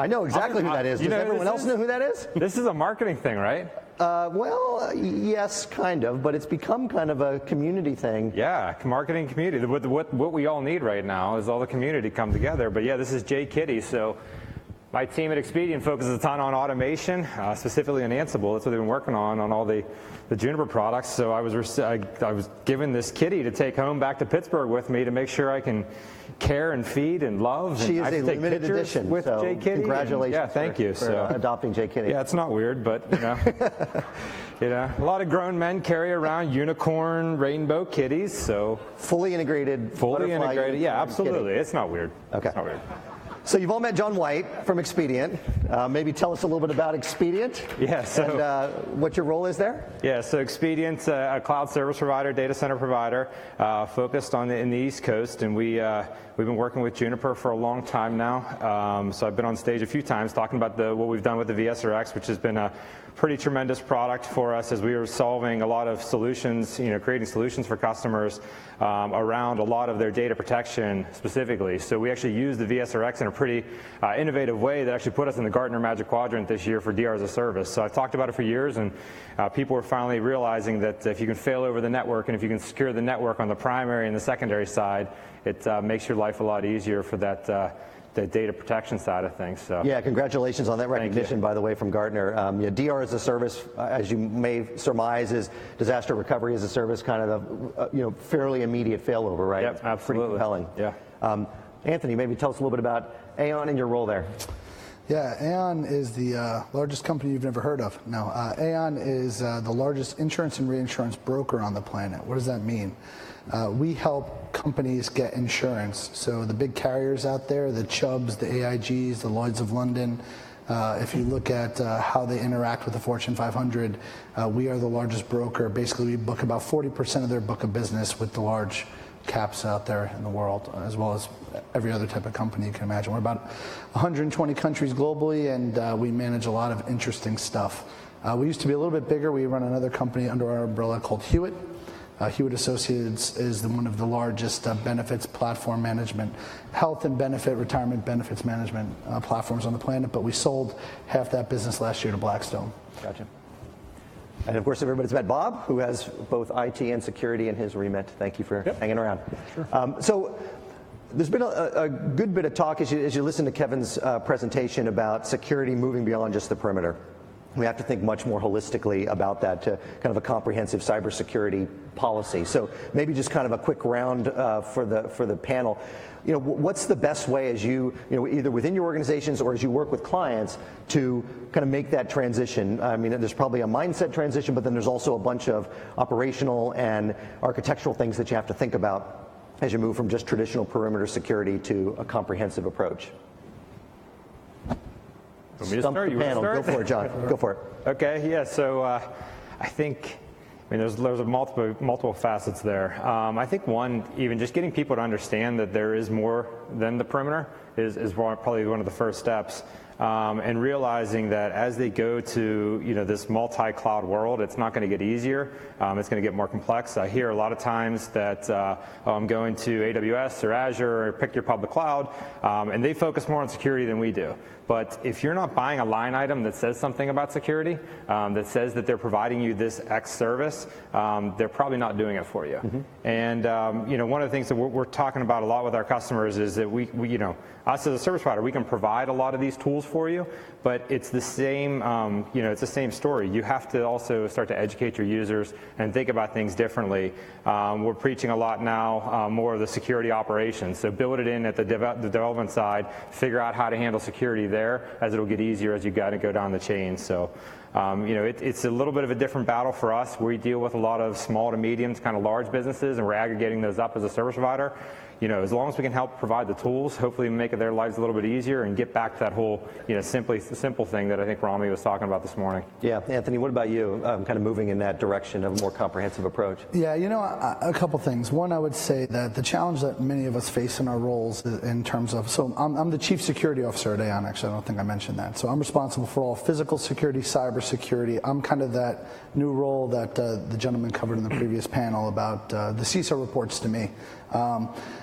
know exactly who that is. Does everyone else know who that is? This is a marketing thing, right? Well, yes, kind of, but it's become kind of a community thing. Yeah, marketing community. What we all need right now is all the community come together. But yeah, this is Jay Kitty. So my team at Expedient focuses a ton on automation, specifically in Ansible. That's what they've been working on all the Juniper products. So I was given this kitty to take home back to Pittsburgh with me to make sure I can care and feed and love. She and is a limited edition with so Jay Kitty. Congratulations! Yeah, thank you for adopting Jay Kitty. Yeah, it's not weird, but a lot of grown men carry around unicorn rainbow kitties. So fully integrated. Yeah, absolutely. Kitty. It's not weird. Okay. It's not weird. So you've all met John White from Expedient. Maybe tell us a little bit about Expedient. Yeah. And what your role is there. Yeah. So Expedient's a cloud service provider, data center provider, focused in the East Coast, and we've been working with Juniper for a long time now. So I've been on stage a few times talking about what we've done with the VSRX, which has been a pretty tremendous product for us as we were solving a lot of solutions, creating solutions for customers around a lot of their data protection specifically. So we actually used the VSRX in a pretty innovative way that actually put us in the Gartner Magic Quadrant this year for DR as a service. So I've talked about it for years, and people are finally realizing that if you can fail over the network and if you can secure the network on the primary and the secondary side, it makes your life a lot easier for the data protection side of things. So yeah, congratulations on that recognition, by the way, from Gartner. DR as a service, as you may surmise, is disaster recovery as a service, kind of a fairly immediate failover, right? Yep, absolutely. Pretty compelling. Yeah. Anthony, maybe tell us a little bit about Aon and your role there. Yeah, Aon is the largest company you've never heard of. No, Aon is the largest insurance and reinsurance broker on the planet. What does that mean? We help companies get insurance. So the big carriers out there, the Chubbs, the AIGs, the Lloyds of London, if you look at how they interact with the Fortune 500, we are the largest broker. Basically, we book about 40% of their book of business with the large caps out there in the world, as well as every other type of company you can imagine. We're about 120 countries globally, and we manage a lot of interesting stuff. We used to be a little bit bigger. We run another company under our umbrella called Hewitt. Hewitt Associates is one of the largest benefits platform management, health and benefit, retirement benefits management platforms on the planet, but we sold half that business last year to Blackstone. Gotcha. And of course, everybody's met Bob, who has both IT and security in his remit. Thank you for hanging around. Sure. So there's been a good bit of talk as you listen to Kevin's presentation about security moving beyond just the perimeter. We have to think much more holistically about that to kind of a comprehensive cybersecurity policy. So maybe just kind of a quick round for the panel. What's the best way as you either within your organizations or as you work with clients to kind of make that transition? I mean, there's probably a mindset transition, but then there's also a bunch of operational and architectural things that you have to think about as you move from just traditional perimeter security to a comprehensive approach. Stump the panel. Go for it, John. Go for it. Okay, yeah, so I think, there's multiple facets there. I think one, even just getting people to understand that there is more than the perimeter is probably one of the first steps. And realizing that as they go to this multi-cloud world, it's not going to get easier. It's going to get more complex. I hear a lot of times that I'm going to AWS or Azure or pick your public cloud, and they focus more on security than we do. But if you're not buying a line item that says something about security, that says that they're providing you this X service, they're probably not doing it for you. Mm-hmm. And one of the things that we're talking about a lot with our customers is that we us as a service provider, we can provide a lot of these tools for you, but it's the same, it's the same story. You have to also start to educate your users and think about things differently. We're preaching a lot now more of the security operations. So build it in at the development side, figure out how to handle security there, as it'll get easier as you got to go down the chain. So it's a little bit of a different battle for us. We deal with a lot of small to medium to kind of large businesses, and we're aggregating those up as a service provider. As long as we can help provide the tools, hopefully make their lives a little bit easier and get back to that whole, simple thing that I think Rami was talking about this morning. Yeah, Anthony, what about you? Kind of moving in that direction of a more comprehensive approach. Yeah, a couple things. One, I would say that the challenge that many of us face in our roles in terms of, so I'm the Chief Security Officer at Aon, actually. I don't think I mentioned that. So I'm responsible for all physical security, cyber security. I'm kind of that new role that the gentleman covered in the previous panel about the CISO reports to me.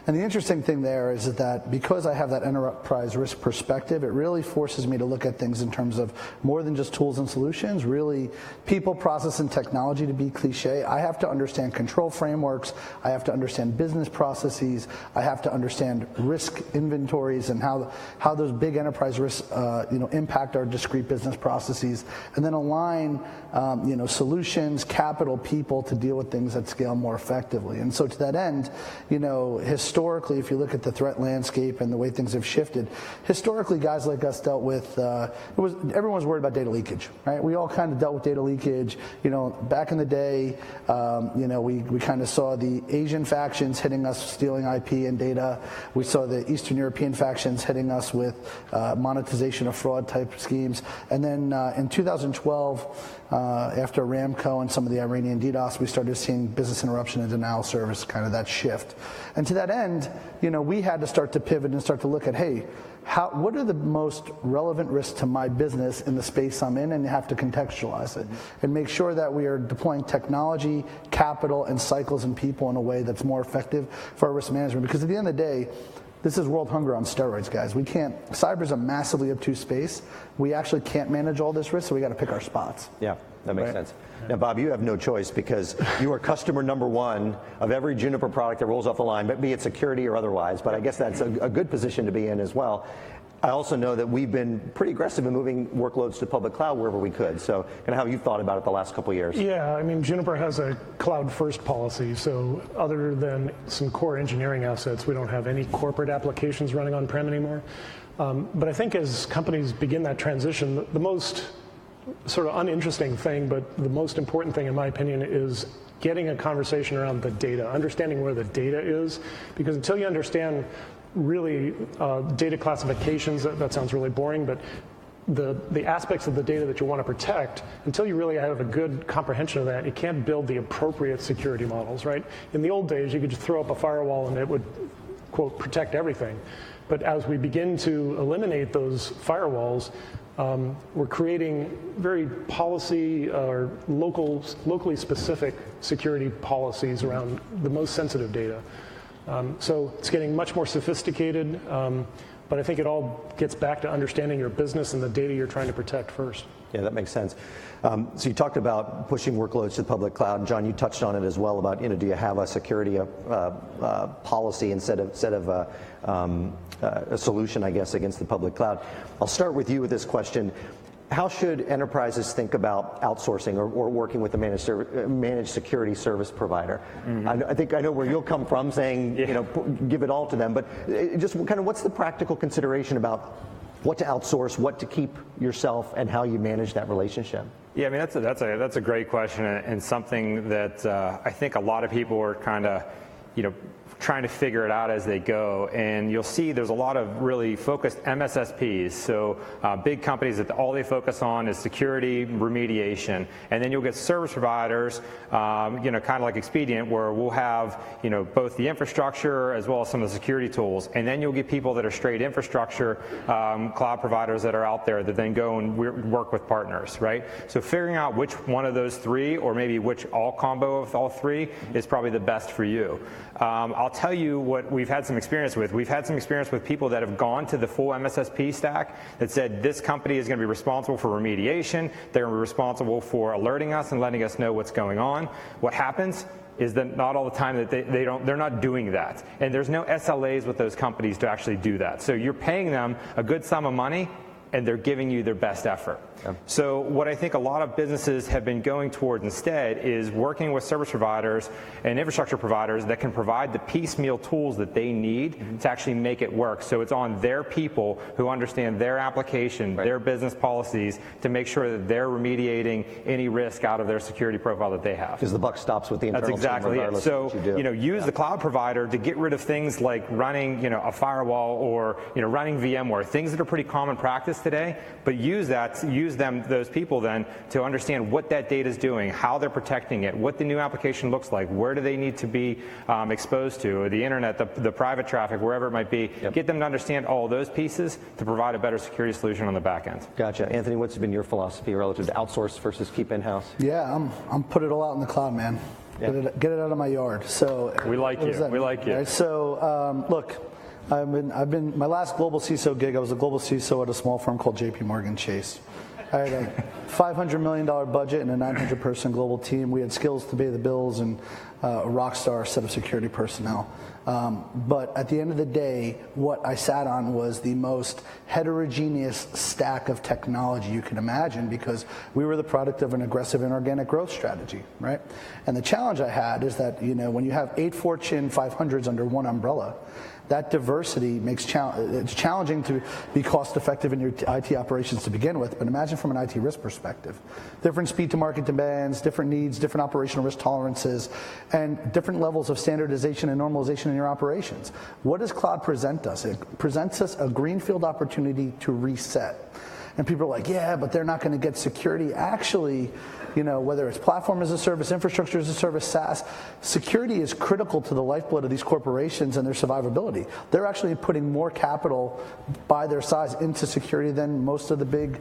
And the interesting thing there is that because I have that enterprise risk perspective, it really forces me to look at things in terms of more than just tools and solutions, really people, process, and technology, to be cliche. I have to understand control frameworks. I have to understand business processes. I have to understand risk inventories and how those big enterprise risks impact our discrete business processes, and then align solutions, capital, people to deal with things at scale more effectively. And so to that end, historically, if you look at the threat landscape and the way things have shifted, historically guys like us dealt with, everyone was worried about data leakage, right? We all kind of dealt with data leakage. Back in the day, we kind of saw the Asian factions hitting us stealing IP and data. We saw the Eastern European factions hitting us with monetization of fraud type schemes. And then in 2012, after Aramco and some of the Iranian DDoS, we started seeing business interruption and denial service, kind of that shift. And to that end, we had to start to pivot and start to look at, hey, what are the most relevant risks to my business in the space I'm in, and you have to contextualize it and make sure that we are deploying technology, capital, and cycles and people in a way that's more effective for our risk management. Because at the end of the day, this is world hunger on steroids, guys. Cyber's a massively obtuse space. We actually can't manage all this risk, so we got to pick our spots. Yeah, that makes sense. Now, Bob, you have no choice because you are customer number one of every Juniper product that rolls off the line, but be it security or otherwise. But I guess that's a good position to be in as well. I also know that we've been pretty aggressive in moving workloads to public cloud wherever we could. So kind of how you've thought about it the last couple of years. Yeah, Juniper has a cloud-first policy. So other than some core engineering assets, we don't have any corporate applications running on-prem anymore. But I think as companies begin that transition, the most sort of uninteresting thing, but the most important thing, in my opinion, is getting a conversation around the data, understanding where the data is. Because until you understand really data classifications, that sounds really boring, but the aspects of the data that you want to protect, until you really have a good comprehension of that, you can't build the appropriate security models, right? In the old days, you could just throw up a firewall and it would, quote, protect everything. But as we begin to eliminate those firewalls, We're creating very policy or locally specific security policies around the most sensitive data. So it's getting much more sophisticated, but I think it all gets back to understanding your business and the data you're trying to protect first. Yeah, that makes sense. So you talked about pushing workloads to the public cloud. And John, you touched on it as well about, do you have a security policy instead of a solution, I guess, against the public cloud? I'll start with you with this question. How should enterprises think about outsourcing or working with a managed security service provider? Mm-hmm. I think I know where you'll come from, saying give it all to them, but just kind of what's the practical consideration about what to outsource, what to keep yourself, and how you manage that relationship? Yeah, I mean that's a great question, and something that I think a lot of people are kind of trying to figure it out as they go. And you'll see there's a lot of really focused MSSPs, so big companies that all they focus on is security remediation. And then you'll get service providers, kind of like Expedient, where we'll have both the infrastructure as well as some of the security tools. And then you'll get people that are straight infrastructure cloud providers that are out there that then go and work with partners, right? So figuring out which one of those three, or maybe which all combo of all three, is probably the best for you. I'll tell you what we've had some experience with. We've had some experience with people that have gone to the full MSSP stack that said this company is going to be responsible for remediation. They're going to be responsible for alerting us and letting us know what's going on. What happens is that not all the time that they're not doing that. And there's no SLAs with those companies to actually do that. So you're paying them a good sum of money, and they're giving you their best effort. Yeah. So what I think a lot of businesses have been going towards instead is working with service providers and infrastructure providers that can provide the piecemeal tools that they need to actually make it work. So it's on their people who understand their application, their business policies, to make sure that they're remediating any risk out of their security profile that they have. Because the buck stops with the internal team. That's exactly it. So use the cloud provider to get rid of things like running a firewall or running VMware, things that are pretty common practice today, but use those people then to understand what that data is doing, how they're protecting it, what the new application looks like, where do they need to be exposed to, the internet, the private traffic, wherever it might be. Yep. Get them to understand all those pieces to provide a better security solution on the back end. Gotcha. Anthony, what's been your philosophy relative to outsource versus keep in-house? Yeah, I'm put it all out in the cloud, man. Yeah. Get it out of my yard. So we like you. We like you. Right? So look. I've been my last global CISO gig. I was a global CISO at a small firm called JP Morgan Chase. I had a $500 million budget and a 900-person global team. We had skills to pay the bills and a rock star set of security personnel. But at the end of the day, what I sat on was the most heterogeneous stack of technology you can imagine, because we were the product of an aggressive inorganic growth strategy, right? And the challenge I had is that when you have 8 Fortune 500s under one umbrella, that diversity makes it's challenging to be cost effective in your IT operations to begin with, but imagine from an IT risk perspective. Different speed to market demands, different needs, different operational risk tolerances, and different levels of standardization and normalization in your operations. What does cloud present us? It presents us a greenfield opportunity to reset. And people are like, yeah, but they're not going to get security. Actually, whether it's platform as a service, infrastructure as a service, SaaS, security is critical to the lifeblood of these corporations and their survivability. They're actually putting more capital by their size into security than most of the big,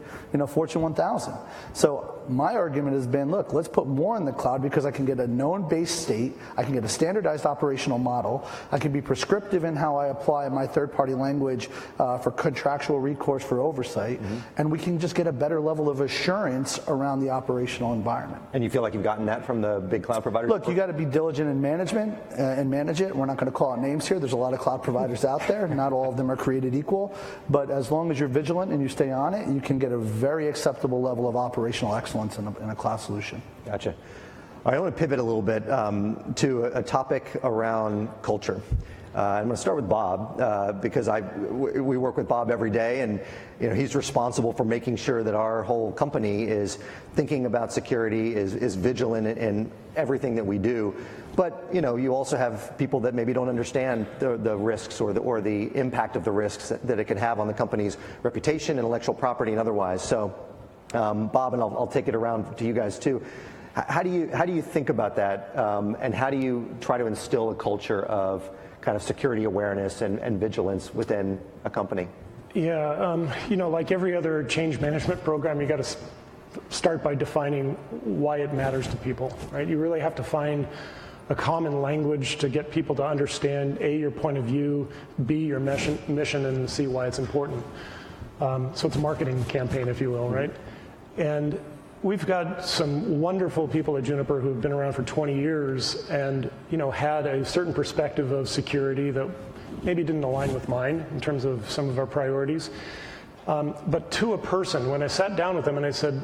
Fortune 1000. So my argument has been, look, let's put more in the cloud because I can get a known base state, I can get a standardized operational model, I can be prescriptive in how I apply my third-party language for contractual recourse for oversight, and we can just get a better level of assurance around the operational environment. And you feel like you've gotten that from the big cloud providers? Look, you got to be diligent in management and manage it. We're not going to call out names here. There's a lot of cloud providers out there. Not all of them are created equal, but as long as you're vigilant and you stay on it, you can get a very acceptable level of operational excellence in a cloud solution. Gotcha. All right, I want to pivot a little bit to a topic around culture. I'm going to start with Bob because we work with Bob every day, and he's responsible for making sure that our whole company is thinking about security, is vigilant in everything that we do. But you also have people that maybe don't understand the risks or the impact of the risks that it can have on the company's reputation, intellectual property, and otherwise. So, Bob, and I'll take it around to you guys too. How do you think about that, and how do you try to instill a culture of kind of security awareness and vigilance within a company? Yeah, like every other change management program, you got to start by defining why it matters to people, right? You really have to find a common language to get people to understand A, your point of view, B, your mission, and C, why it's important. So it's a marketing campaign, if you will, right? And we've got some wonderful people at Juniper who've been around for 20 years and had a certain perspective of security that maybe didn't align with mine in terms of some of our priorities. But to a person, when I sat down with them and I said,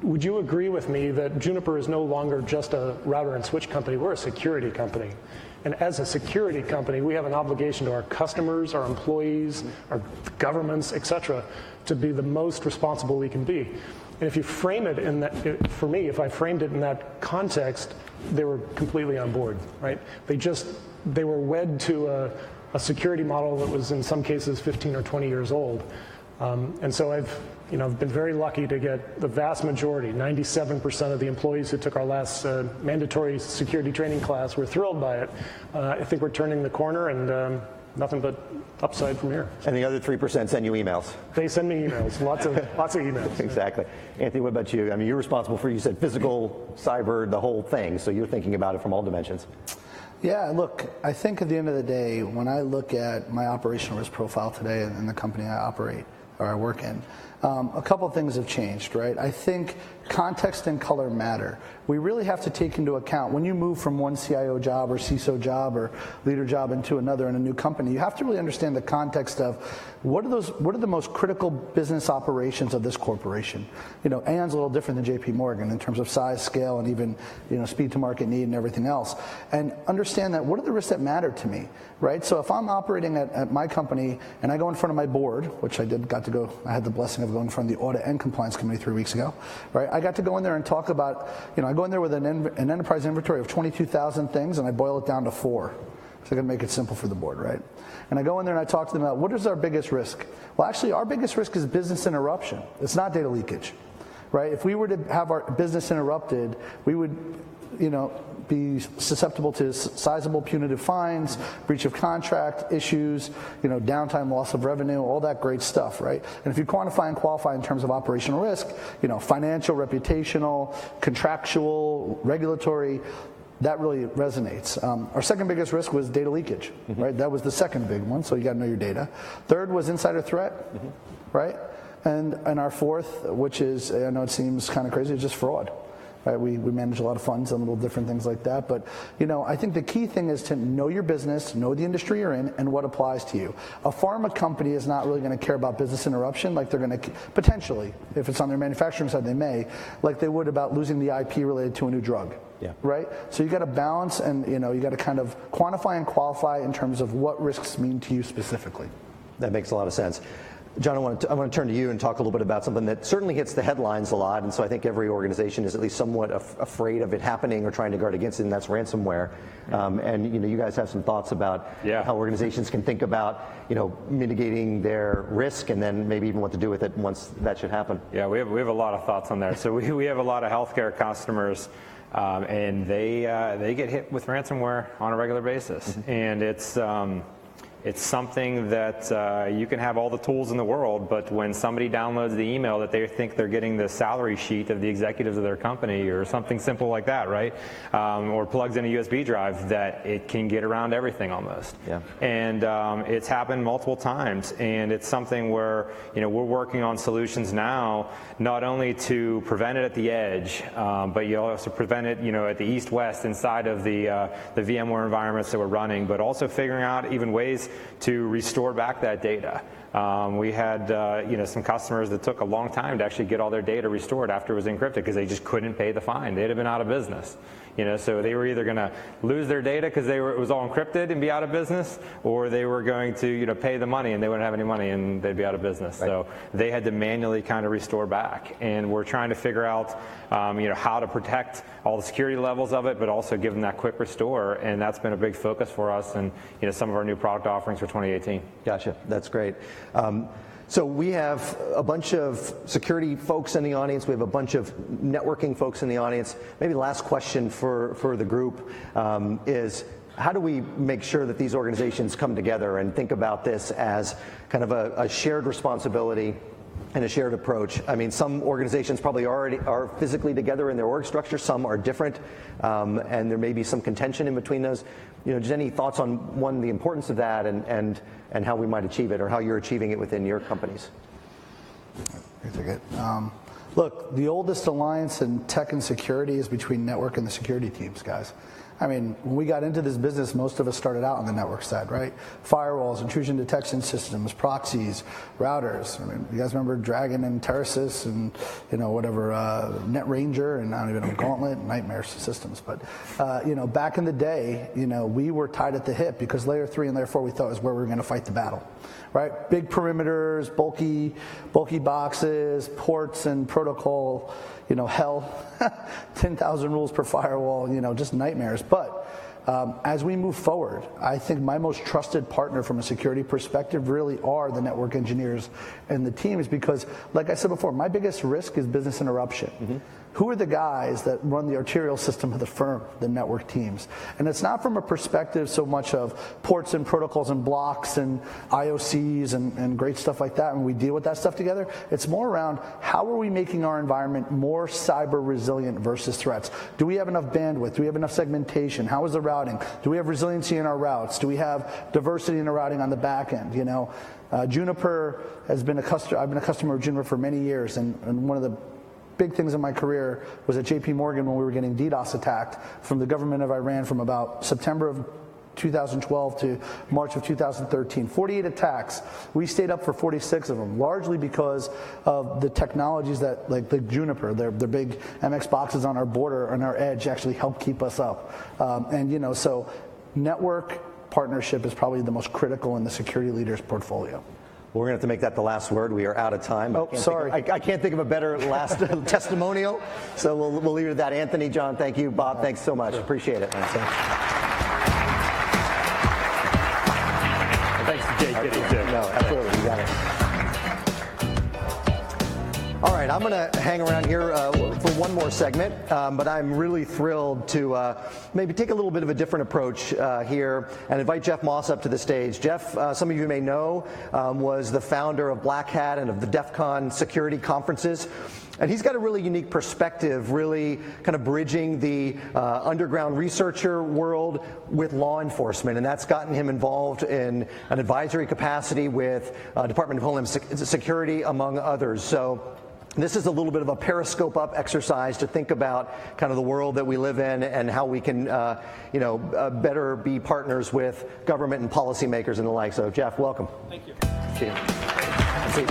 would you agree with me that Juniper is no longer just a router and switch company, we're a security company. And as a security company, we have an obligation to our customers, our employees, our governments, et cetera, to be the most responsible we can be. And if you frame it in that, for me, if I framed it in that context, they were completely on board, right? They were wed to a security model that was in some cases 15 or 20 years old. And so I've been very lucky to get the vast majority, 97% of the employees who took our last mandatory security training class were thrilled by it. I think we're turning the corner and nothing but upside from here. And the other 3% send you emails. They send me emails, lots of emails. Exactly. Anthony, what about you? I mean, you're responsible for, you said, physical, cyber, the whole thing, so you're thinking about it from all dimensions. Yeah, look, I think at the end of the day, when I look at my operational risk profile today in the company I operate or I work in, a couple of things have changed, right? I think context and color matter. We really have to take into account when you move from one CIO job or CISO job or leader job into another in a new company, you have to really understand the context of what are the most critical business operations of this corporation. Aon's a little different than JP Morgan in terms of size, scale, and even speed to market need and everything else. And understand that what are the risks that matter to me, right? So if I'm operating at my company and I go in front of my board, which I had the blessing of going in front of the audit and compliance committee 3 weeks ago, right? I got to go in there and talk about, I go in there with an enterprise inventory of 22,000 things and I boil it down to 4. So I can make it simple for the board, right? And I go in there and I talk to them about what is our biggest risk? Well, actually, our biggest risk is business interruption. It's not data leakage, right? If we were to have our business interrupted, we would, be susceptible to sizable punitive fines, breach of contract issues, downtime, loss of revenue, all that great stuff, right? And if you quantify and qualify in terms of operational risk, financial, reputational, contractual, regulatory, that really resonates. Our second biggest risk was data leakage, right? That was the second big one, so you got to know your data. Third was insider threat, right? And our fourth, which is, I know it seems kind of crazy, is just fraud. Right, we manage a lot of funds and little different things like that. But, I think the key thing is to know your business, know the industry you're in, and what applies to you. A pharma company is not really going to care about business interruption like they're going to, potentially, if it's on their manufacturing side, they may, like they would about losing the IP related to a new drug. Yeah. Right? So you got to balance and, you got to kind of quantify and qualify in terms of what risks mean to you specifically. That makes a lot of sense. John, I want to turn to you and talk a little bit about something that certainly hits the headlines a lot, and so I think every organization is at least somewhat afraid of it happening or trying to guard against it, and that's ransomware. And you guys have some thoughts about how organizations can think about mitigating their risk, and then maybe even what to do with it once that should happen. Yeah, we have a lot of thoughts on there. So we have a lot of healthcare customers, and they get hit with ransomware on a regular basis, and it's something that you can have all the tools in the world, but when somebody downloads the email that they think they're getting the salary sheet of the executives of their company or something simple like that, right? Or plugs in a USB drive, that it can get around everything almost. Yeah. And it's happened multiple times, and it's something where we're working on solutions now, not only to prevent it at the edge, but you also prevent it at the east-west inside of the VMware environments that we're running, but also figuring out even ways to restore back that data. We had some customers that took a long time to actually get all their data restored after it was encrypted because they just couldn't pay the fine. They'd have been out of business. So they were either going to lose their data because it was all encrypted and be out of business, or they were going to pay the money and they wouldn't have any money and they'd be out of business. Right. So they had to manually kind of restore back, and we're trying to figure out how to protect all the security levels of it, but also give them that quick restore, and that's been a big focus for us and some of our new product offerings for 2018. Gotcha, that's great. So we have a bunch of security folks in the audience. We have a bunch of networking folks in the audience. Maybe the last question for the group is, how do we make sure that these organizations come together and think about this as kind of a shared responsibility and a shared approach? I mean, some organizations probably already are physically together in their org structure, some are different, and there may be some contention in between those. Just any thoughts on, one, the importance of that and how we might achieve it, or how you're achieving it within your companies? I take it. Look, the oldest alliance in tech and security is between network and the security teams, guys. I mean, when we got into this business, most of us started out on the network side, right? Firewalls, intrusion detection systems, proxies, routers. I mean, you guys remember Dragon and Terrasys and, whatever, NetRanger and I don't even know, Gauntlet, nightmare systems. But, back in the day, we were tied at the hip because layer 3 and layer 4 we thought was where we were going to fight the battle, right? Big perimeters, bulky boxes, ports and protocol, hell, 10,000 rules per firewall, just nightmares. But as we move forward, I think my most trusted partner from a security perspective really are the network engineers and the teams, because, like I said before, my biggest risk is business interruption. Mm-hmm. Who are the guys that run the arterial system of the firm, the network teams? And it's not from a perspective so much of ports and protocols and blocks and IOCs and great stuff like that, and we deal with that stuff together. It's more around how are we making our environment more cyber resilient versus threats? Do we have enough bandwidth? Do we have enough segmentation? How is the routing? Do we have resiliency in our routes? Do we have diversity in the routing on the back end? Juniper has been I've been a customer of Juniper for many years, and one of the big things in my career was at JP Morgan when we were getting DDoS attacked from the government of Iran from about September of 2012 to March of 2013. 48 attacks. We stayed up for 46 of them, largely because of the technologies that, like the Juniper, their big MX boxes on our border, on our edge, actually help keep us up. So network partnership is probably the most critical in the security leader's portfolio. We're going to have to make that the last word. We are out of time. Oh, sorry. I can't think of a better last testimonial, so we'll leave it at that. Anthony, John, thank you. Bob, thanks so much. Appreciate it. Thanks to Jay Kitty, too. No, absolutely. You got it. All right, I'm going to hang around here for one more segment, but I'm really thrilled to maybe take a little bit of a different approach here and invite Jeff Moss up to the stage. Jeff, some of you may know, was the founder of Black Hat and of the DEF CON security conferences. And he's got a really unique perspective, really kind of bridging the underground researcher world with law enforcement. And that's gotten him involved in an advisory capacity with Department of Homeland Security, among others. So this is a little bit of a periscope up exercise to think about kind of the world that we live in and how we can, better be partners with government and policymakers and the like. So, Jeff, welcome. Thank you. See you.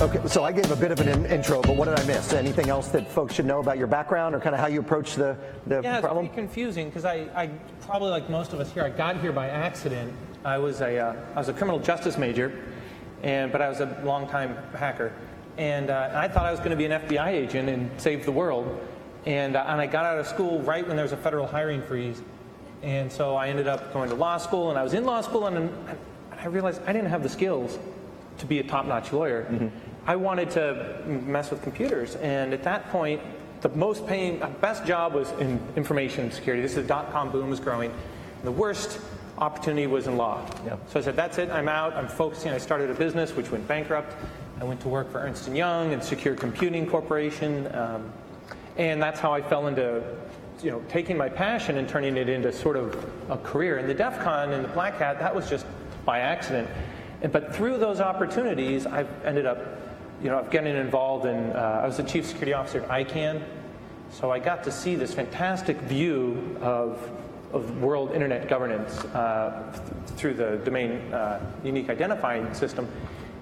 Okay, so I gave a bit of an intro, but what did I miss? Anything else that folks should know about your background or kind of how you approach the problem? Yeah, it's pretty confusing because I probably, like most of us here, I got here by accident. I was a criminal justice major, but I was a longtime hacker, and I thought I was going to be an FBI agent and save the world. And I got out of school right when there was a federal hiring freeze, and so I ended up going to law school. And I was in law school, and I realized I didn't have the skills to be a top-notch lawyer. Mm-hmm. I wanted to mess with computers, and at that point, the best job was in information security. This is the dot-com boom was growing. The worst opportunity was in law. Yep. So I said, that's it, I'm out, I'm focusing. I started a business which went bankrupt. I went to work for Ernst & Young and Secure Computing Corporation, and that's how I fell into taking my passion and turning it into sort of a career. And the DEF CON and the Black Hat, that was just by accident. But through those opportunities, I've ended up getting involved in, I was the chief security officer at ICANN, so I got to see this fantastic view of world internet governance through the domain unique identifying system.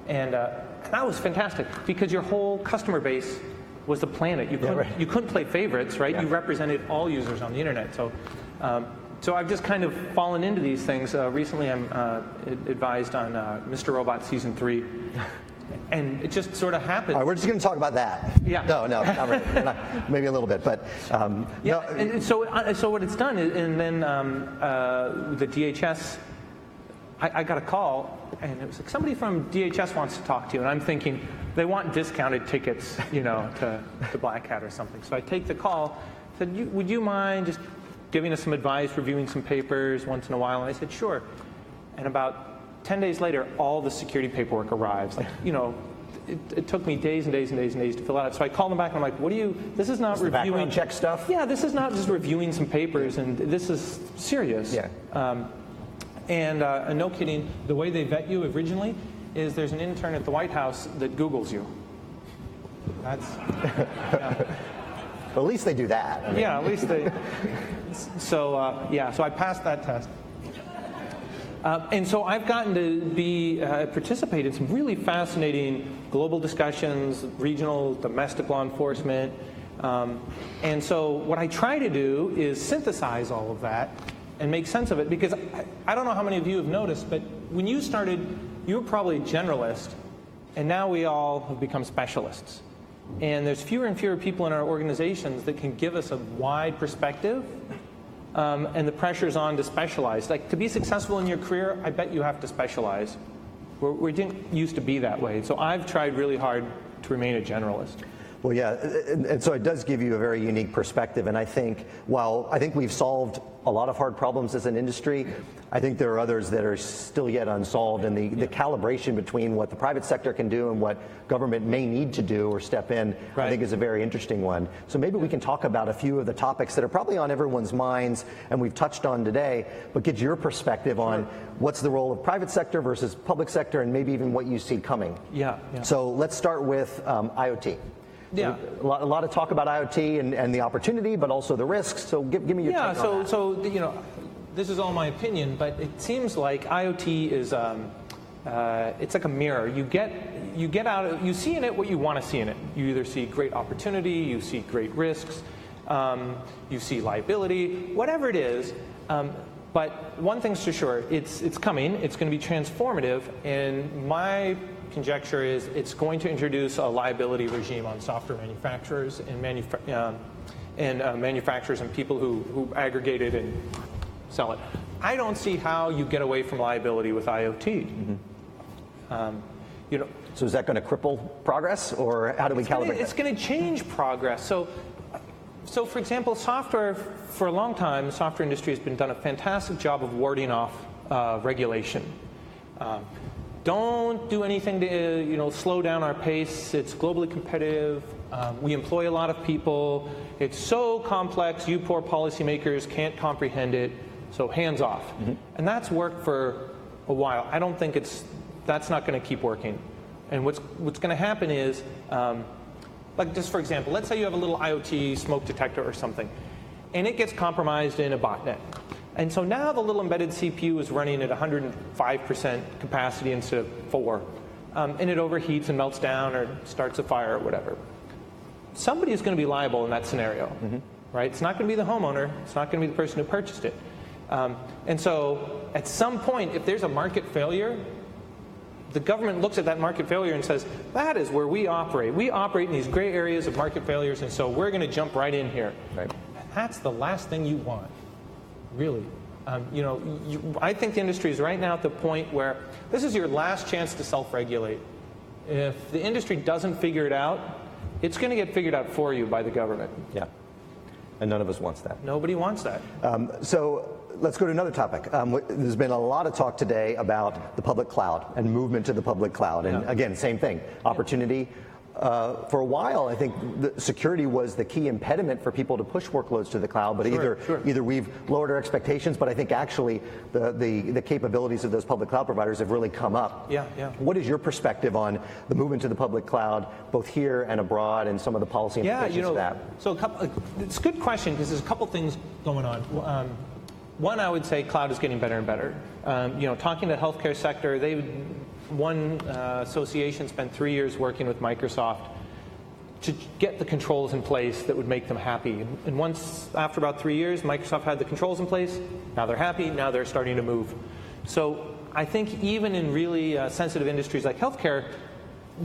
And that was fantastic because your whole customer base was the planet. You couldn't play favorites, right? Yeah. You represented all users on the internet. So I've just kind of fallen into these things. Recently I'm advised on Mr. Robot Season 3. And it just sort of happened. All right, we're just going to talk about that. Yeah. No, not really. Maybe a little bit, but yeah. And so what it's done is, and then the DHS I got a call, and it was like, somebody from DHS wants to talk to you. And I'm thinking, they want discounted tickets, to Black Hat or something. So I take the call, said, would you mind just giving us some advice, reviewing some papers once in a while? And I said, sure. And about 10 days later, all the security paperwork arrives. It took me days and days and days and days to fill out. So I called them back and I'm like, this is not reviewing. Background check stuff? Yeah, this is not just reviewing some papers, and this is serious. Yeah. And no kidding, the way they vet you originally is there's an intern at the White House that Googles you. That's, Well, at least they do that. I mean. Yeah, at least they. So I passed that test. And so I've gotten to participate in some really fascinating global discussions, regional, domestic law enforcement. And so what I try to do is synthesize all of that and make sense of it, because I don't know how many of you have noticed, but when you started, you were probably a generalist, and now we all have become specialists. And there's fewer and fewer people in our organizations that can give us a wide perspective, and the pressure's on to specialize. Like, to be successful in your career, I bet you have to specialize. We didn't used to be that way. So I've tried really hard to remain a generalist. Well, yeah, and so it does give you a very unique perspective. And I think, while I think we've solved a lot of hard problems as an industry, I think there are others that are still yet unsolved. And the calibration between what the private sector can do and what government may need to do or step in, I think is a very interesting one. So maybe we can talk about a few of the topics that are probably on everyone's minds and we've touched on today, but get your perspective on what's the role of private sector versus public sector, and maybe even what you see coming. Yeah. So let's start with IoT. Yeah, a lot of talk about IoT and the opportunity, but also the risks. So give me your take on that. So this is all my opinion, but it seems like IoT is it's like a mirror. You get out, you see in it what you want to see in it. You either see great opportunity, you see great risks, you see liability, whatever it is. But one thing's for sure, it's coming. It's going to be transformative, and my conjecture is it's going to introduce a liability regime on software manufacturers and manufacturers and people who aggregate it and sell it. I don't see how you get away from liability with IoT. Mm-hmm. So is that going to cripple progress, or how do we calibrate it? It's going to change progress. So for example, software, for a long time, the software industry has done a fantastic job of warding off regulation. Don't do anything to slow down our pace. It's globally competitive. We employ a lot of people. It's so complex, you poor policymakers can't comprehend it, so hands off. Mm-hmm. And that's worked for a while. I don't think that's not going to keep working. And what's going to happen is, like just for example, let's say you have a little IoT smoke detector or something, and it gets compromised in a botnet. And so now the little embedded CPU is running at 105% capacity instead of 4%. And it overheats and melts down or starts a fire or whatever. Somebody is going to be liable in that scenario, mm-hmm. right? It's not going to be the homeowner. It's not going to be the person who purchased it. And so at some point, if there's a market failure, the government looks at that market failure and says, that is where we operate. We operate in these gray areas of market failures, and so we're going to jump right in here. Right. That's the last thing you want. Really. I think the industry is right now at the point where this is your last chance to self-regulate. If the industry doesn't figure it out, it's going to get figured out for you by the government. Yeah. And none of us wants that. Nobody wants that. So let's go to another topic. There's been a lot of talk today about the public cloud and movement to the public cloud. And again, same thing, opportunity. For a while, I think the security was the key impediment for people to push workloads to the cloud, but either we've lowered our expectations, but I think actually the capabilities of those public cloud providers have really come up. Yeah. What is your perspective on the movement to the public cloud, both here and abroad, and some of the policy implications of that? So it's a good question, because there's a couple things going on. One, I would say cloud is getting better and better. Talking to the healthcare sector, one association spent 3 years working with Microsoft to get the controls in place that would make them happy. And once, after about 3 years, Microsoft had the controls in place. Now they're happy. Now they're starting to move. So I think even in really sensitive industries like healthcare,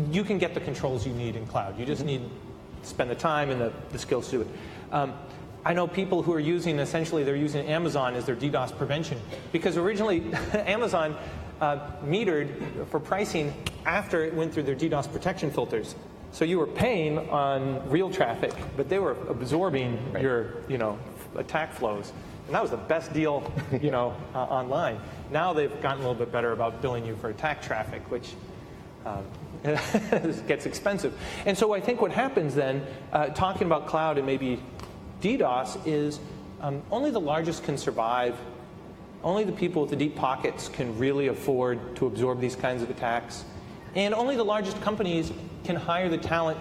you can get the controls you need in cloud. You just need to spend the time and the skills to do it. I know people who are using, essentially, they're using Amazon as their DDoS prevention. Because originally, Amazon, metered for pricing after it went through their DDoS protection filters. So you were paying on real traffic, but they were absorbing your, attack flows. And that was the best deal, online. Now they've gotten a little bit better about billing you for attack traffic, which gets expensive. And so I think what happens then, talking about cloud and maybe DDoS, is only the largest can survive. Only the people with the deep pockets can really afford to absorb these kinds of attacks. And only the largest companies can hire the talent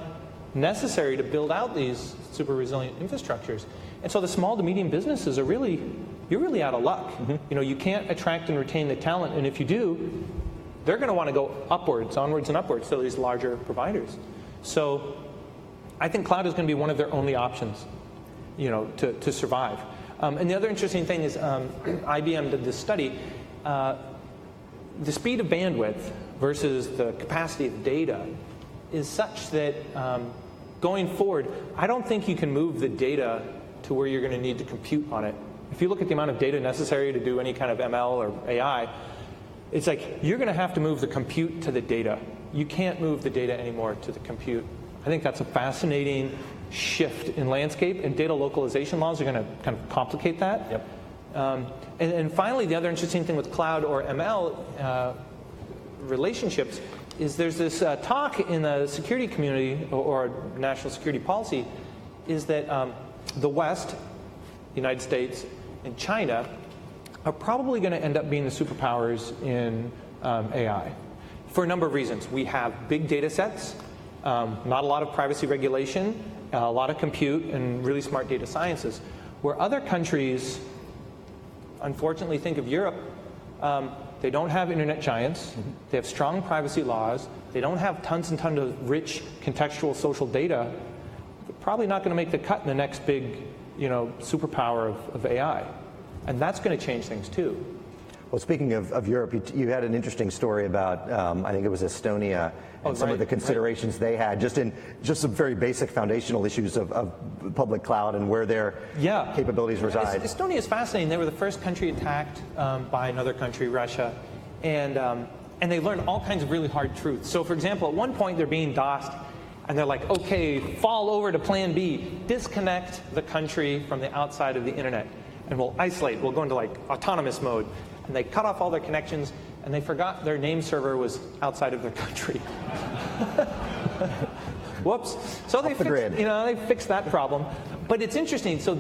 necessary to build out these super resilient infrastructures. And so the small to medium businesses are you're really out of luck. You can't attract and retain the talent, and if you do, they're going to want to go onwards and upwards to these larger providers. So I think cloud is going to be one of their only options, to survive. And the other interesting thing is IBM did this study. The speed of bandwidth versus the capacity of data is such that going forward, I don't think you can move the data to where you're going to need to compute on it. If you look at the amount of data necessary to do any kind of ML or AI, it's like you're going to have to move the compute to the data. You can't move the data anymore to the compute. I think that's a fascinating shift in landscape, and data localization laws are going to kind of complicate that. Yep. And finally, the other interesting thing with cloud or ML relationships is there's this talk in the security community or national security policy is that the West, United States, and China are probably going to end up being the superpowers in AI for a number of reasons. We have big data sets, not a lot of privacy regulation, a lot of compute, and really smart data sciences. Where other countries, unfortunately, think of Europe, they don't have internet giants, they have strong privacy laws, they don't have tons and tons of rich contextual social data. They're probably not going to make the cut in the next big superpower of AI. And that's going to change things too. Well, speaking of Europe, you had an interesting story about, I think it was Estonia, and some of the considerations they had, just some very basic foundational issues of public cloud and where their capabilities reside. Estonia is fascinating. They were the first country attacked by another country, Russia, and they learned all kinds of really hard truths. So, for example, at one point they're being DOSed, and they're like, okay, fall over to plan B, disconnect the country from the outside of the internet, and we'll isolate, we'll go into like autonomous mode. And they cut off all their connections, and they forgot their name server was outside of their country. Whoops. So they fixed that problem. But it's interesting. So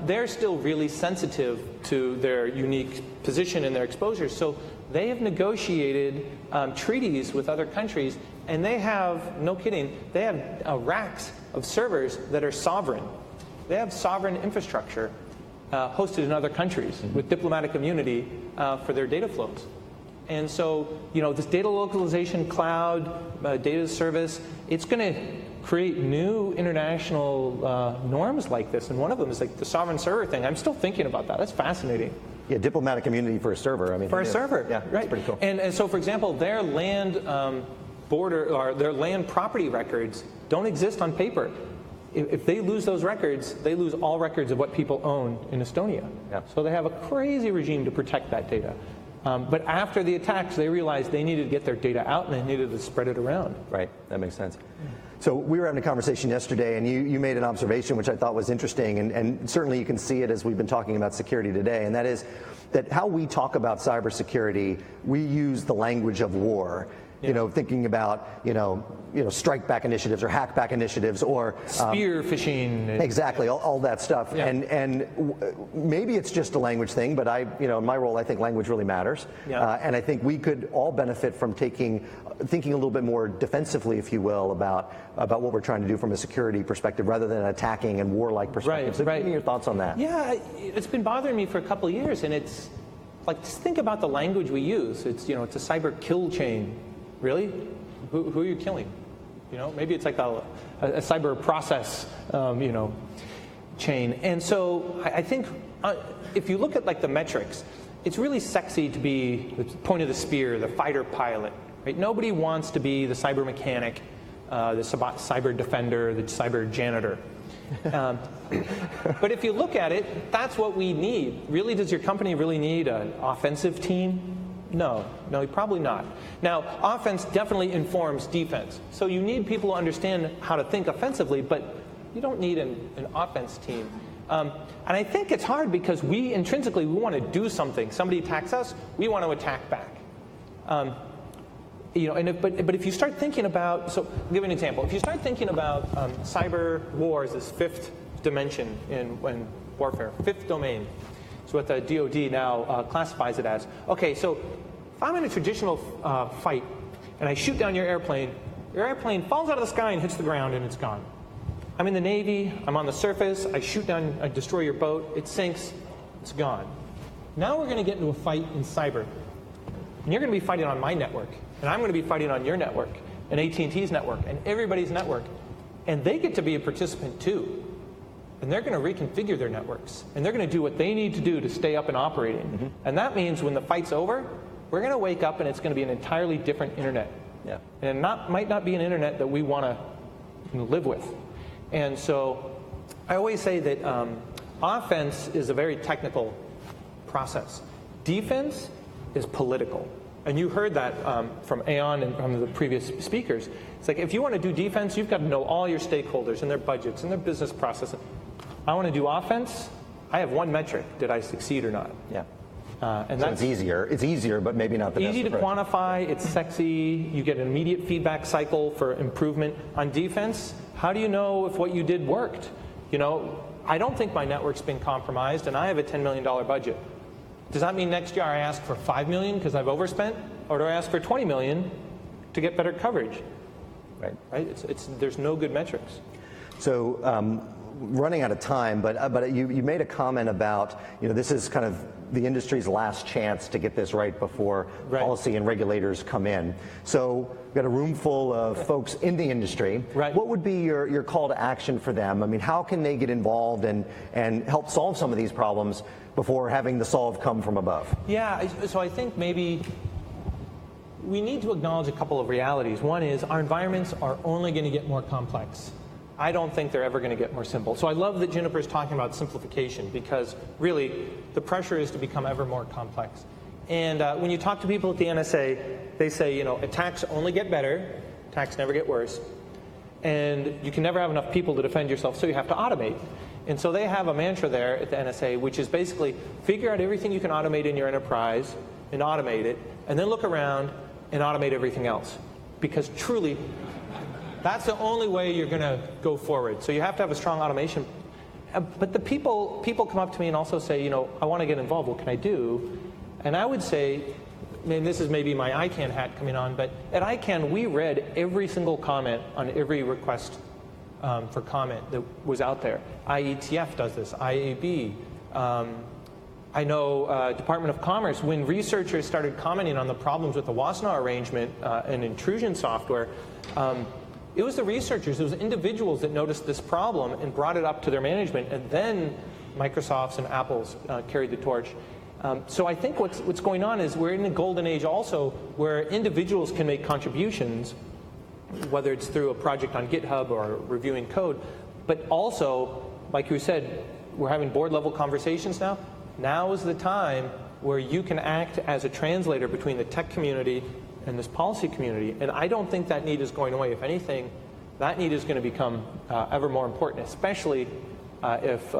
they're still really sensitive to their unique position and their exposure. So they have negotiated treaties with other countries, and they have, no kidding, they have racks of servers that are sovereign. They have sovereign infrastructure hosted in other countries with diplomatic immunity for their data flows. And so, this data localization cloud, data service, it's going to create new international norms like this. And one of them is like the sovereign server thing. I'm still thinking about that. That's fascinating. Yeah, diplomatic immunity for a server. For a server, yeah, right? That's pretty cool. And so, for example, their land border or their land property records don't exist on paper. If they lose those records, they lose all records of what people own in Estonia. Yeah. So they have a crazy regime to protect that data. But after the attacks, they realized they needed to get their data out and they needed to spread it around. Right, that makes sense. So we were having a conversation yesterday, and you made an observation which I thought was interesting, and certainly you can see it as we've been talking about security today, and that is that how we talk about cybersecurity, we use the language of war. Thinking about, strike back initiatives or hack back initiatives or spear phishing. Exactly, all that stuff. Yeah. And maybe it's just a language thing, but in my role, I think language really matters. Yeah. And I think we could all benefit from thinking a little bit more defensively, if you will, about what we're trying to do from a security perspective rather than an attacking and warlike perspective. So give me your thoughts on that. Yeah, it's been bothering me for a couple of years, and it's like, just think about the language we use. It's a cyber kill chain. Really? Who are you killing? Maybe it's like a cyber process, chain. And so I think if you look at like the metrics, it's really sexy to be the point of the spear, the fighter pilot. Right? Nobody wants to be the cyber mechanic, the cyber defender, the cyber janitor. But if you look at it, that's what we need. Really, does your company really need an offensive team? No, probably not. Now, offense definitely informs defense. So you need people who understand how to think offensively, but you don't need an offense team. And I think it's hard because we intrinsically want to do something. Somebody attacks us, we want to attack back. But if you start thinking about, so I'll give you an example. If you start thinking about cyber war as this fifth dimension in warfare, fifth domain, it's what the DoD now classifies it as. Okay, so if I'm in a traditional fight and I shoot down your airplane falls out of the sky and hits the ground and it's gone. I'm in the Navy, I'm on the surface, I shoot down, I destroy your boat, it sinks, it's gone. Now we're going to get into a fight in cyber. And you're going to be fighting on my network, and I'm going to be fighting on your network, and AT&T's network, and everybody's network. And they get to be a participant too. And they're going to reconfigure their networks, and they're going to do what they need to do to stay up and operating. Mm-hmm. And that means when the fight's over, we're going to wake up and it's going to be an entirely different internet. Yeah. And it might not be an internet that we want to live with. And so I always say that offense is a very technical process. Defense is political. And you heard that from Aon and from the previous speakers. It's like if you want to do defense, you've got to know all your stakeholders and their budgets and their business processes. I want to do offense. I have one metric: did I succeed or not? Yeah. And so that's It's easier, but maybe not the best easy to approach. quantify. It's sexy. You get an immediate feedback cycle for improvement. On defense, how do you know if what you did worked? I don't think my network's been compromised, and I have a $10 million budget. Does that mean next year I ask for $5 million because I've overspent, or do I ask for $20 million to get better coverage? Right. There's no good metrics. So running out of time, but you made a comment about this is kind of the industry's last chance to get this right before policy and regulators come in. So we've got a room full of folks in the industry. Right. What would be your call to action for them? I mean, how can they get involved and help solve some of these problems before having the solve come from above? Yeah, so I think maybe we need to acknowledge a couple of realities. One is our environments are only going to get more complex. I don't think they're ever going to get more simple. So I love that Juniper is talking about simplification, because really the pressure is to become ever more complex. And when you talk to people at the NSA, they say, attacks only get better, attacks never get worse, and you can never have enough people to defend yourself, so you have to automate. And so they have a mantra there at the NSA, which is basically figure out everything you can automate in your enterprise and automate it, and then look around and automate everything else. Because truly, that's the only way you're going to go forward. So you have to have a strong automation. But the people come up to me and also say, I want to get involved. What can I do? And I would say, and this is maybe my ICANN hat coming on, but at ICANN we read every single comment on every request for comment that was out there. IETF does this, IAB. I know Department of Commerce, when researchers started commenting on the problems with the Wassenaar arrangement and intrusion software, it was the researchers, it was individuals that noticed this problem and brought it up to their management, and then Microsoft's and Apple's carried the torch. So I think what's going on is we're in a golden age also where individuals can make contributions, whether it's through a project on GitHub or reviewing code, but also, like you said, we're having board-level conversations now. Now is the time where you can act as a translator between the tech community and this policy community. And I don't think that need is going away. If anything, that need is going to become ever more important, especially if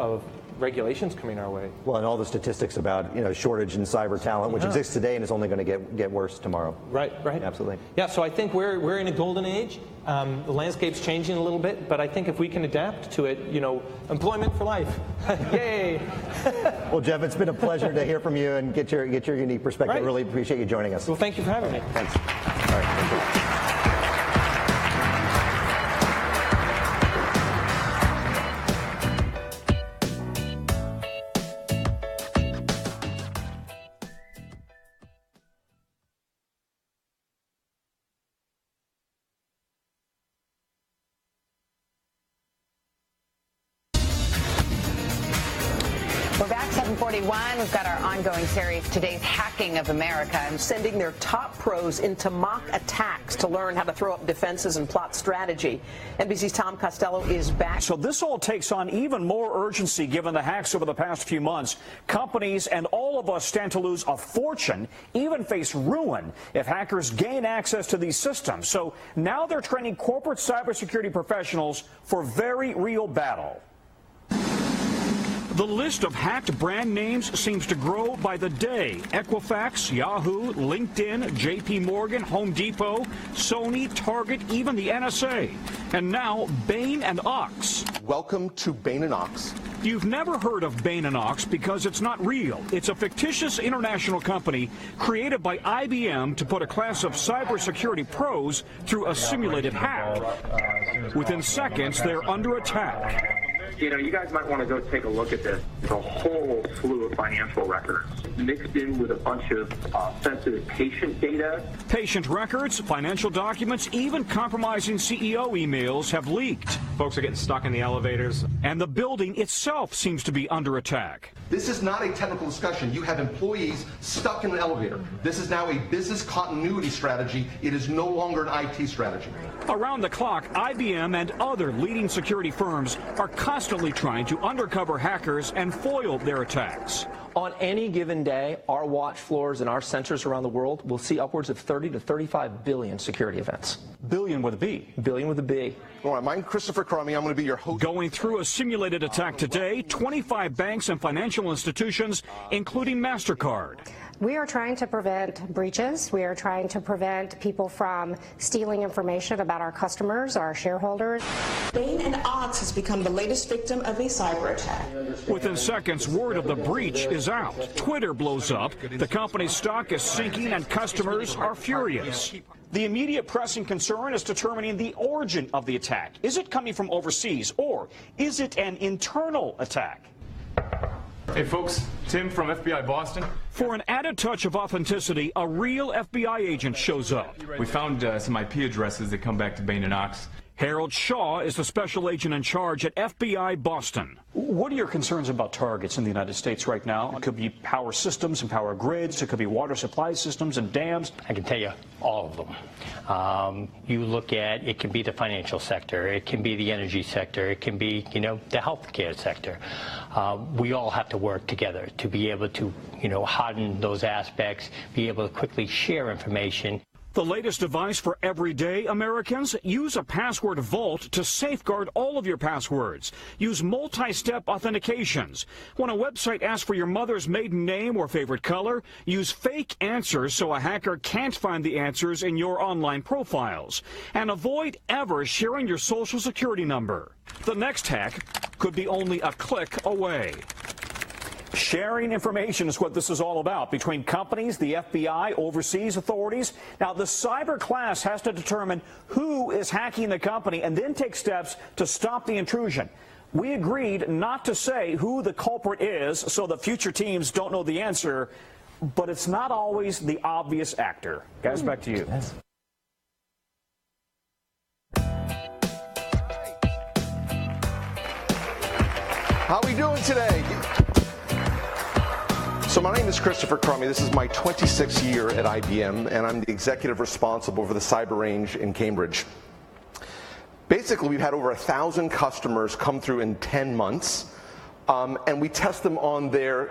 regulations coming our way. Well, and all the statistics about shortage in cyber talent, which exists today and is only going to get worse tomorrow. Right. Absolutely. Yeah, so I think we're in a golden age. The landscape's changing a little bit, but I think if we can adapt to it, employment for life. Yay! Well, Jeff, it's been a pleasure to hear from you and get your unique perspective. Right. Really appreciate you joining us. Well, thank you for having me. Thanks. All right. Thank you. 41. We've got our ongoing series, Today's Hacking of America. And sending their top pros into mock attacks to learn how to throw up defenses and plot strategy. NBC's Tom Costello is back. So this all takes on even more urgency given the hacks over the past few months. Companies and all of us stand to lose a fortune, even face ruin, if hackers gain access to these systems. So now they're training corporate cybersecurity professionals for very real battle. The list of hacked brand names seems to grow by the day. Equifax, Yahoo, LinkedIn, JP Morgan, Home Depot, Sony, Target, even the NSA. And now Bain & Ox. Welcome to Bain & Ox. You've never heard of Bain & Ox because it's not real. It's a fictitious international company created by IBM to put a class of cybersecurity pros through a simulated hack. Within seconds, they're under attack. You know, you guys might want to go take a look at this. There's a whole slew of financial records mixed in with a bunch of sensitive patient data. Patient records, financial documents, even compromising CEO emails have leaked. Folks are getting stuck in the elevators. And the building itself seems to be under attack. This is not a technical discussion. You have employees stuck in an elevator. This is now a business continuity strategy. It is no longer an IT strategy. Around the clock, IBM and other leading security firms are constantly trying to undercover hackers and foil their attacks. On any given day, our watch floors and our sensors around the world will see upwards of 30 to 35 billion security events. Billion with a B. Billion with a B. All right, I'm Christopher Crummy. I'm going to be your host. Going through a simulated attack today, 25 banks and financial institutions, including MasterCard. We are trying to prevent breaches. We are trying to prevent people from stealing information about our customers, our shareholders. Bain & Ox has become the latest victim of a cyber attack. Within seconds, word of the breach is out. Twitter blows up. The company's stock is sinking and customers are furious. The immediate pressing concern is determining the origin of the attack. Is it coming from overseas, or is it an internal attack? Hey folks, Tim from FBI Boston. For an added touch of authenticity, a real FBI agent shows up. We found some IP addresses that come back to Bain & Ox. Harold Shaw is the special agent in charge at FBI Boston. What are your concerns about targets in the United States right now? It could be power systems and power grids. It could be water supply systems and dams. I can tell you all of them. You look at, it can be the financial sector. It can be the energy sector. It can be, the healthcare sector. We all have to work together to be able to, harden those aspects, be able to quickly share information. The latest device for everyday Americans? Use a password vault to safeguard all of your passwords. Use multi-step authentications. When a website asks for your mother's maiden name or favorite color, use fake answers so a hacker can't find the answers in your online profiles. And avoid ever sharing your social security number. The next hack could be only a click away. Sharing information is what this is all about between companies, the FBI, overseas authorities. Now, the cyber class has to determine who is hacking the company and then take steps to stop the intrusion. We agreed not to say who the culprit is so that future teams don't know the answer, but it's not always the obvious actor. Guys, back to you. Yes. How are we doing today? So my name is Christopher Crummy. This is my 26th year at IBM, and I'm the executive responsible for the cyber range in Cambridge. Basically, we've had over 1,000 customers come through in 10 months, and we test them on their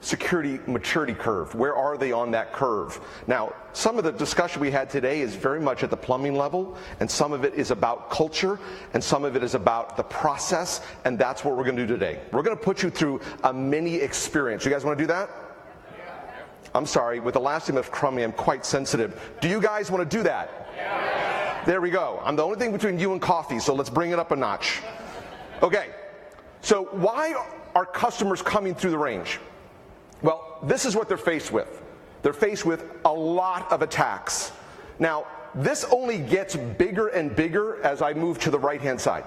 security maturity curve. Where are they on that curve? Now, some of the discussion we had today is very much at the plumbing level, and some of it is about culture, and some of it is about the process, and that's what we're going to do today. We're going to put you through a mini experience. You guys want to do that? I'm sorry, with the last name of Crummy, I'm quite sensitive. Do you guys want to do that? Yeah. There we go. I'm the only thing between you and coffee, so let's bring it up a notch. Okay, so why are customers coming through the range? Well, this is what they're faced with. They're faced with a lot of attacks. Now, this only gets bigger and bigger as I move to the right-hand side.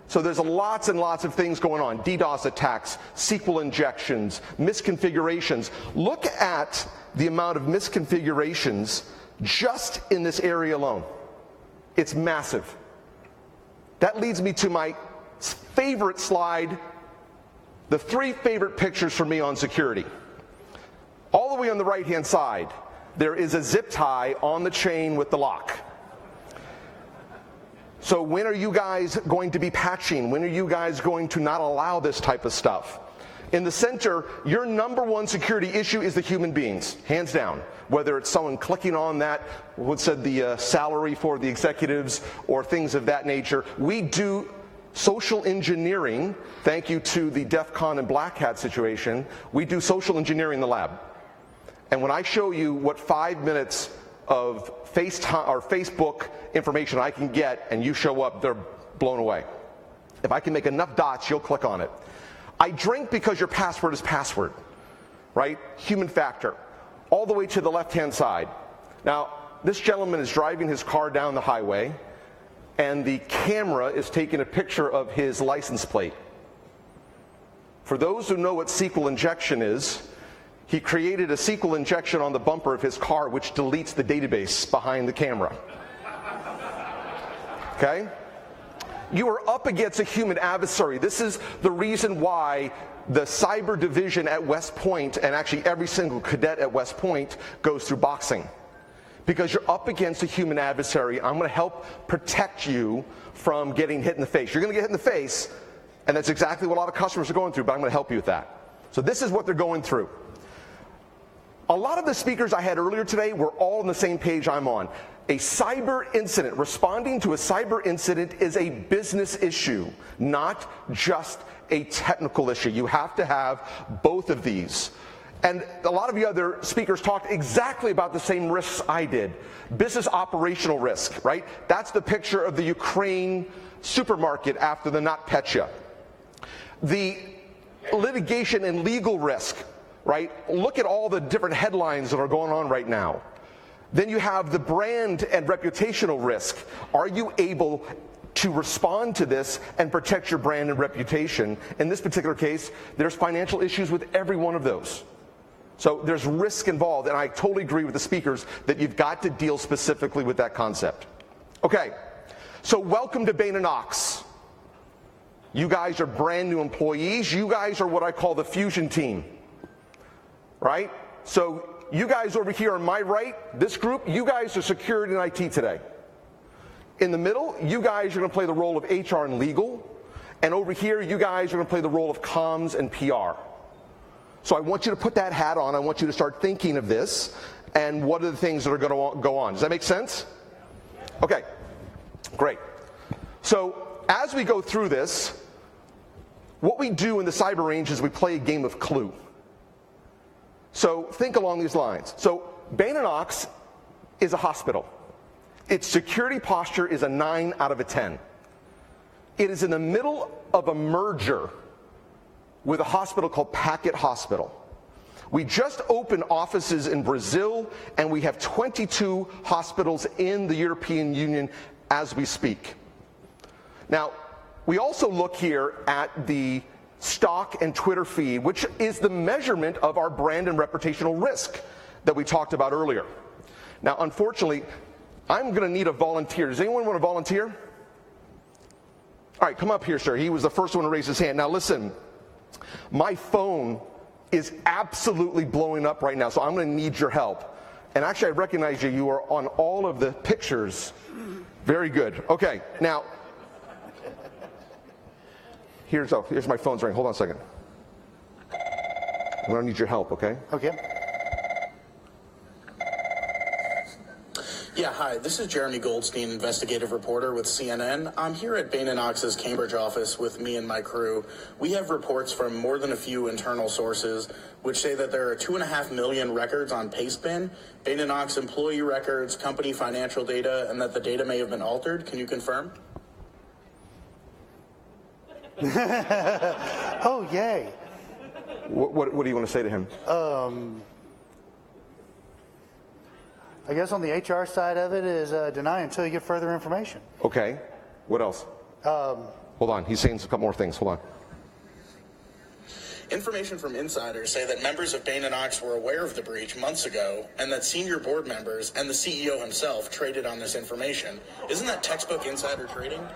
So there's lots and lots of things going on. DDoS attacks, SQL injections, misconfigurations. Look at the amount of misconfigurations just in this area alone. It's massive. That leads me to my favorite slide the 3 favorite pictures for me on security. All the way on the right-hand side, there is a zip tie on the chain with the lock. So when are you guys going to be patching? When are you guys going to not allow this type of stuff? In the center, your #1 security issue is the human beings, hands down. Whether it's someone clicking on that, what said the salary for the executives, or things of that nature. We do social engineering, thank you to the DEF CON and Black Hat situation, we do social engineering in the lab. And when I show you what 5 minutes of FaceTime or Facebook information I can get and you show up, they're blown away. If I can make enough dots, you'll click on it. I drink because your password is password, right? Human factor. All the way to the left-hand side. Now, this gentleman is driving his car down the highway, and the camera is taking a picture of his license plate. For those who know what SQL injection is, he created a SQL injection on the bumper of his car which deletes the database behind the camera. Okay? You are up against a human adversary. This is the reason why the cyber division at West Point, and actually every single cadet at West Point, goes through boxing. Because you're up against a human adversary. I'm going to help protect you from getting hit in the face. You're going to get hit in the face, and that's exactly what a lot of customers are going through, but I'm going to help you with that. So this is what they're going through. A lot of the speakers I had earlier today were all on the same page I'm on. A cyber incident, responding to a cyber incident, is a business issue, not just a technical issue. You have to have both of these. And a lot of the other speakers talked exactly about the same risks I did. Business operational risk, right? That's the picture of the Ukraine supermarket after the NotPetya. The litigation and legal risk, right? Look at all the different headlines that are going on right now. Then you have the brand and reputational risk. Are you able to respond to this and protect your brand and reputation? In this particular case, there's financial issues with every one of those. So there's risk involved, and I totally agree with the speakers that you've got to deal specifically with that concept. Okay, so welcome to Bain & Knox. You guys are brand new employees. You guys are what I call the fusion team, right? So you guys over here on my right, this group, you guys are security and IT today. In the middle, you guys are going to play the role of HR and legal. And over here, you guys are going to play the role of comms and PR. So I want you to put that hat on. I want you to start thinking of this and what are the things that are going to go on. Does that make sense? Okay, great. So as we go through this, what we do in the cyber range is we play a game of Clue. So think along these lines. So Bain & Knox is a hospital. Its security posture is a 9 out of a 10. It is in the middle of a merger with a hospital called Packet Hospital. We just opened offices in Brazil, and we have 22 hospitals in the European Union as we speak. Now, we also look here at the stock and Twitter feed, which is the measurement of our brand and reputational risk that we talked about earlier. Now, unfortunately, I'm going to need a volunteer. Does anyone want to volunteer? All right, come up here, sir. He was the first one to raise his hand. Now, listen, my phone is absolutely blowing up right now, so I'm going to need your help. And actually, I recognize you. You are on all of the pictures. Very good. Okay, now, here's my phone's ringing. Hold on a second. I'm going to need your help, okay? Okay. Yeah, hi, this is Jeremy Goldstein, investigative reporter with CNN. I'm here at Bain & Knox's Cambridge office with me and my crew. We have reports from more than a few internal sources which say that there are 2.5 million records on Pastebin, Bain & Knox employee records, company financial data, and that the data may have been altered. Can you confirm? Oh, yay. What do you want to say to him? I guess on the HR side of it is deny until you get further information. Okay. What else? Hold on. He's saying a couple more things. Hold on. Information from insiders say that members of Bain & Knox were aware of the breach months ago and that senior board members and the CEO himself traded on this information. Isn't that textbook insider trading?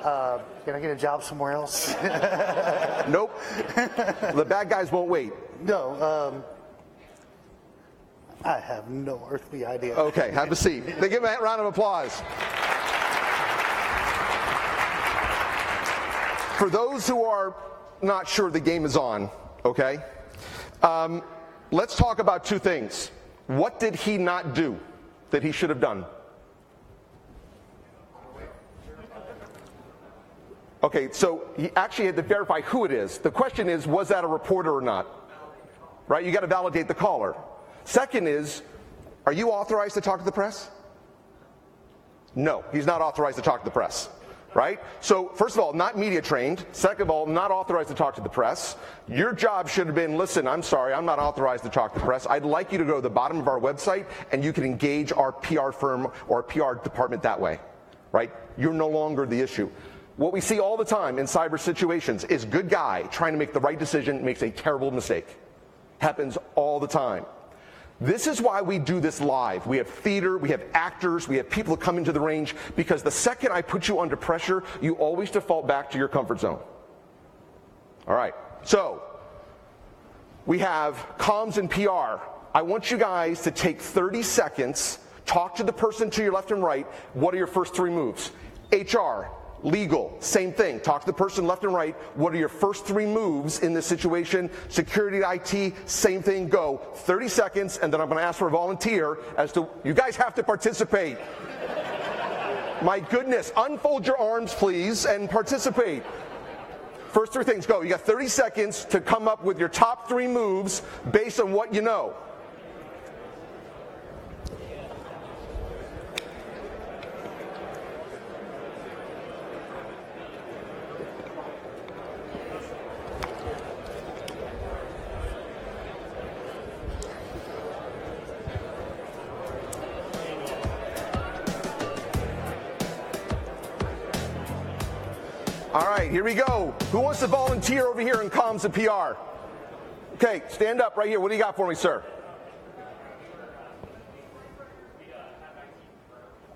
Can I get a job somewhere else? Nope. The bad guys won't wait. No. I have no earthly idea. Okay, have a seat. They give him a round of applause. For those who are not sure, the game is on, okay? Let's talk about two things. What did he not do that he should have done? Okay, so he actually had to verify who it is. The question is, was that a reporter or not? Right, you got to validate the caller. Second is, are you authorized to talk to the press? No, he's not authorized to talk to the press, right? So first of all, not media trained. Second of all, not authorized to talk to the press. Your job should have been, listen, I'm sorry, I'm not authorized to talk to the press. I'd like you to go to the bottom of our website and you can engage our PR firm or PR department that way, right? You're no longer the issue. What we see all the time in cyber situations is good guy trying to make the right decision makes a terrible mistake. Happens all the time. This is why we do this live. We have theater, we have actors, we have people who come into the range, because the second I put you under pressure, you always default back to your comfort zone. All right, so we have comms and PR. I want you guys to take 30 seconds, talk to the person to your left and right. What are your first three moves? HR. Legal, same thing. Talk to the person left and right. What are your first three moves in this situation? Security, IT, same thing. Go. 30 seconds, and then I'm going to ask for a volunteer as to, you guys have to participate. My goodness, unfold your arms, please, and participate. First three things, go. You got 30 seconds to come up with your top three moves based on what you know. All right, here we go. Who wants to volunteer over here in comms and PR? Okay, stand up right here. What do you got for me, sir?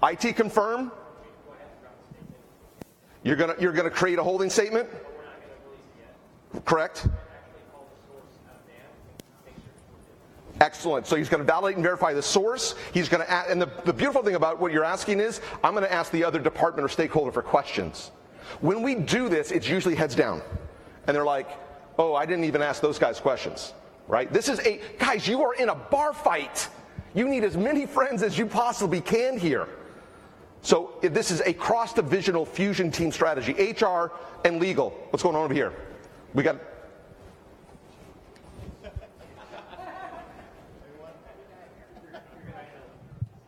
IT confirm? You're gonna create a holding statement? Correct? Excellent. So he's going to validate and verify the source. He's going to, and the beautiful thing about what you're asking is, I'm going to ask the other department or stakeholder for questions. When we do this, it's usually heads down. And they're like, oh, I didn't even ask those guys questions, right? This is guys, you are in a bar fight. You need as many friends as you possibly can here. So this is a cross-divisional fusion team strategy, HR and legal. What's going on over here? We got...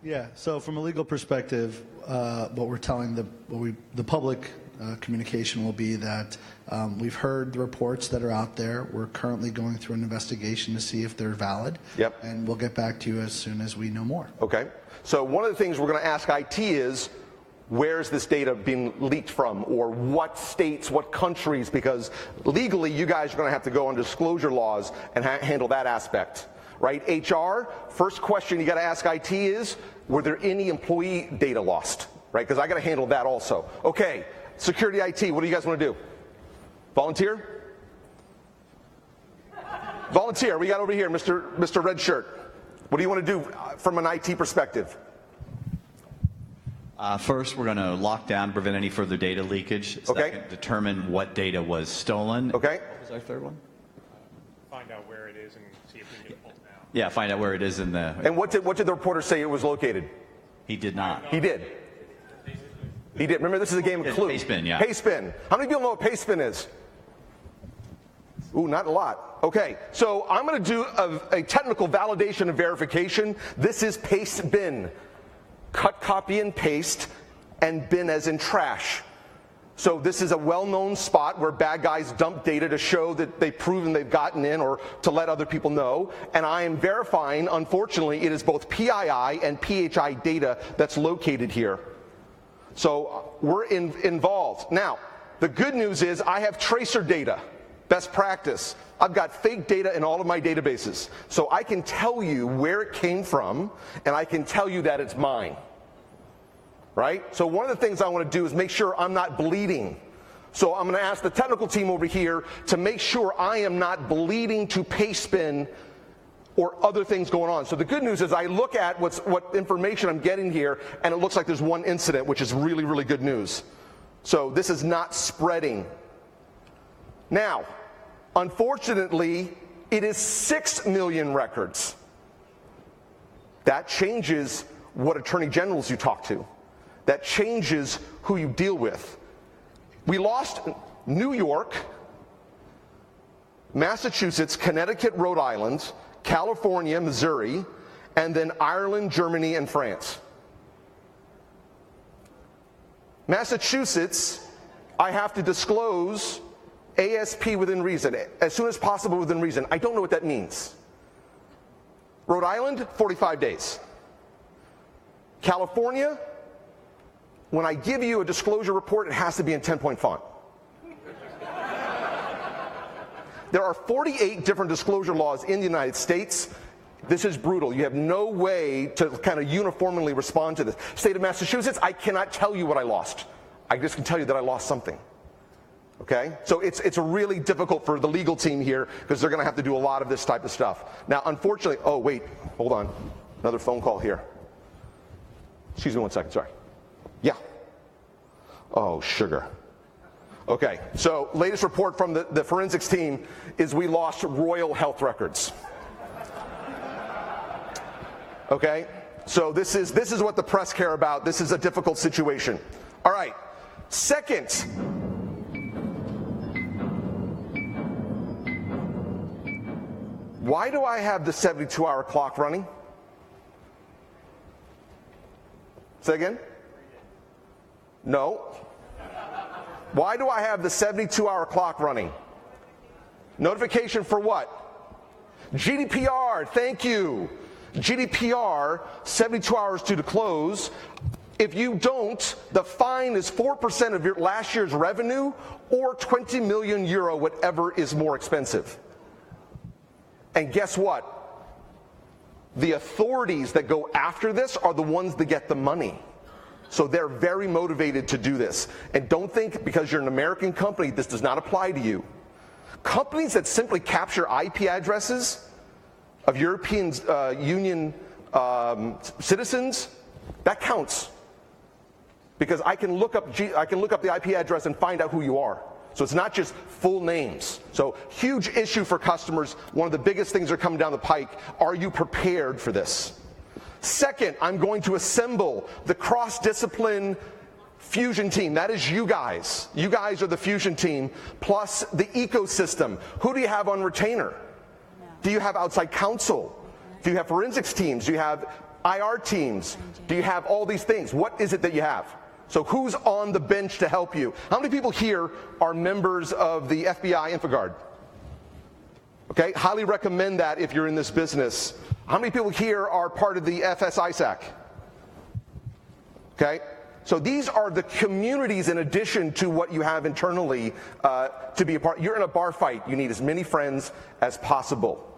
Yeah, so from a legal perspective, what we're telling the public communication will be that we've heard the reports that are out there. We're currently going through an investigation to see if they're valid. Yep. And we'll get back to you as soon as we know more. Okay. So one of the things we're going to ask IT is, where's this data being leaked from, or what states, what countries, because legally you guys are going to have to go on disclosure laws and handle that aspect. Right? HR, first question you got to ask IT is, were there any employee data lost? Right? Because I got to handle that also. Okay, security IT, what do you guys want to do? Volunteer? Volunteer, we got over here, Mr. Red Shirt. What do you want to do from an IT perspective? First, we're going to lock down, prevent any further data leakage. Second, determine what data was stolen. Okay. What was our third one? Find out where it is and see if we can get it pulled down. Yeah, find out where it is in the... And what did the reporter say it was located? He did not. He did. He did. Remember, this is a game of Clue. Payspin, yeah. Payspin. How many people know what Payspin is? Ooh, not a lot. Okay, so I'm going to do a technical validation and verification. This is Pastebin. Cut, copy, and paste, and bin as in trash. So this is a well-known spot where bad guys dump data to show that they've proven they've gotten in, or to let other people know. And I am verifying, unfortunately, it is both PII and PHI data that's located here. So we're involved. Now, the good news is I have tracer data, best practice. I've got fake data in all of my databases. So I can tell you where it came from, and I can tell you that it's mine. right? So one of the things I want to do is make sure I'm not bleeding. So I'm going to ask the technical team over here to make sure I am not bleeding to paste spin or other things going on. So the good news is I look at what information I'm getting here, and it looks like there's one incident, which is really, really good news. So this is not spreading. Now, unfortunately, it is 6 million records. That changes what attorney generals you talk to. That changes who you deal with. We lost New York, Massachusetts, Connecticut, Rhode Island, California, Missouri, and then Ireland, Germany, and France. Massachusetts, I have to disclose ASP within reason, as soon as possible within reason. I don't know what that means. Rhode Island, 45 days. California, when I give you a disclosure report, it has to be in 10-point font. There are 48 different disclosure laws in the United States. This is brutal. You have no way to kind of uniformly respond to this. State of Massachusetts, I cannot tell you what I lost. I just can tell you that I lost something. Okay? So it's really difficult for the legal team here because they're going to have to do a lot of this type of stuff. Now, unfortunately, oh, wait, hold on. Another phone call here. Excuse me one second, sorry. Yeah. Oh, sugar. Okay, so latest report from the forensics team is we lost royal health records. Okay, so this is what the press care about. This is a difficult situation. All right, second. Why do I have the 72-hour clock running? Say again? No. Why do I have the 72-hour clock running? Notification for what? GDPR, thank you. GDPR, 72 hours to close. If you don't, the fine is 4% of your last year's revenue or 20 million euro, whatever is more expensive. And guess what? The authorities that go after this are the ones that get the money. So they're very motivated to do this. And don't think because you're an American company, this does not apply to you. Companies that simply capture IP addresses of European Union citizens, that counts. Because I can look up the IP address and find out who you are. So it's not just full names. So huge issue for customers. One of the biggest things that are coming down the pike. Are you prepared for this? Second, I'm going to assemble the cross-discipline fusion team. That is you guys. You guys are the fusion team, plus the ecosystem. Who do you have on retainer? Do you have outside counsel? Do you have forensics teams? Do you have IR teams? Do you have all these things? What is it that you have? So who's on the bench to help you? How many people here are members of the FBI InfoGuard? Okay, highly recommend that if you're in this business. How many people here are part of the FS-ISAC? Okay, so these are the communities in addition to what you have internally to be a part. You're in a bar fight. You need as many friends as possible.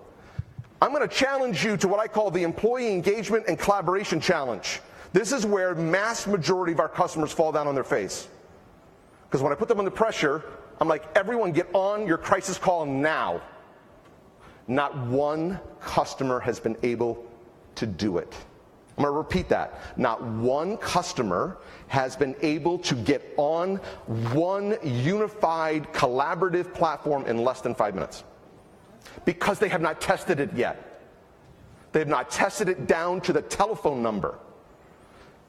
I'm going to challenge you to what I call the Employee Engagement and Collaboration Challenge. This is where mass majority of our customers fall down on their face. Because when I put them under pressure, I'm like, everyone get on your crisis call now. Not one customer has been able to do it. I'm going to repeat that. Not one customer has been able to get on one unified collaborative platform in less than 5 minutes. Because they have not tested it yet. They have not tested it down to the telephone number.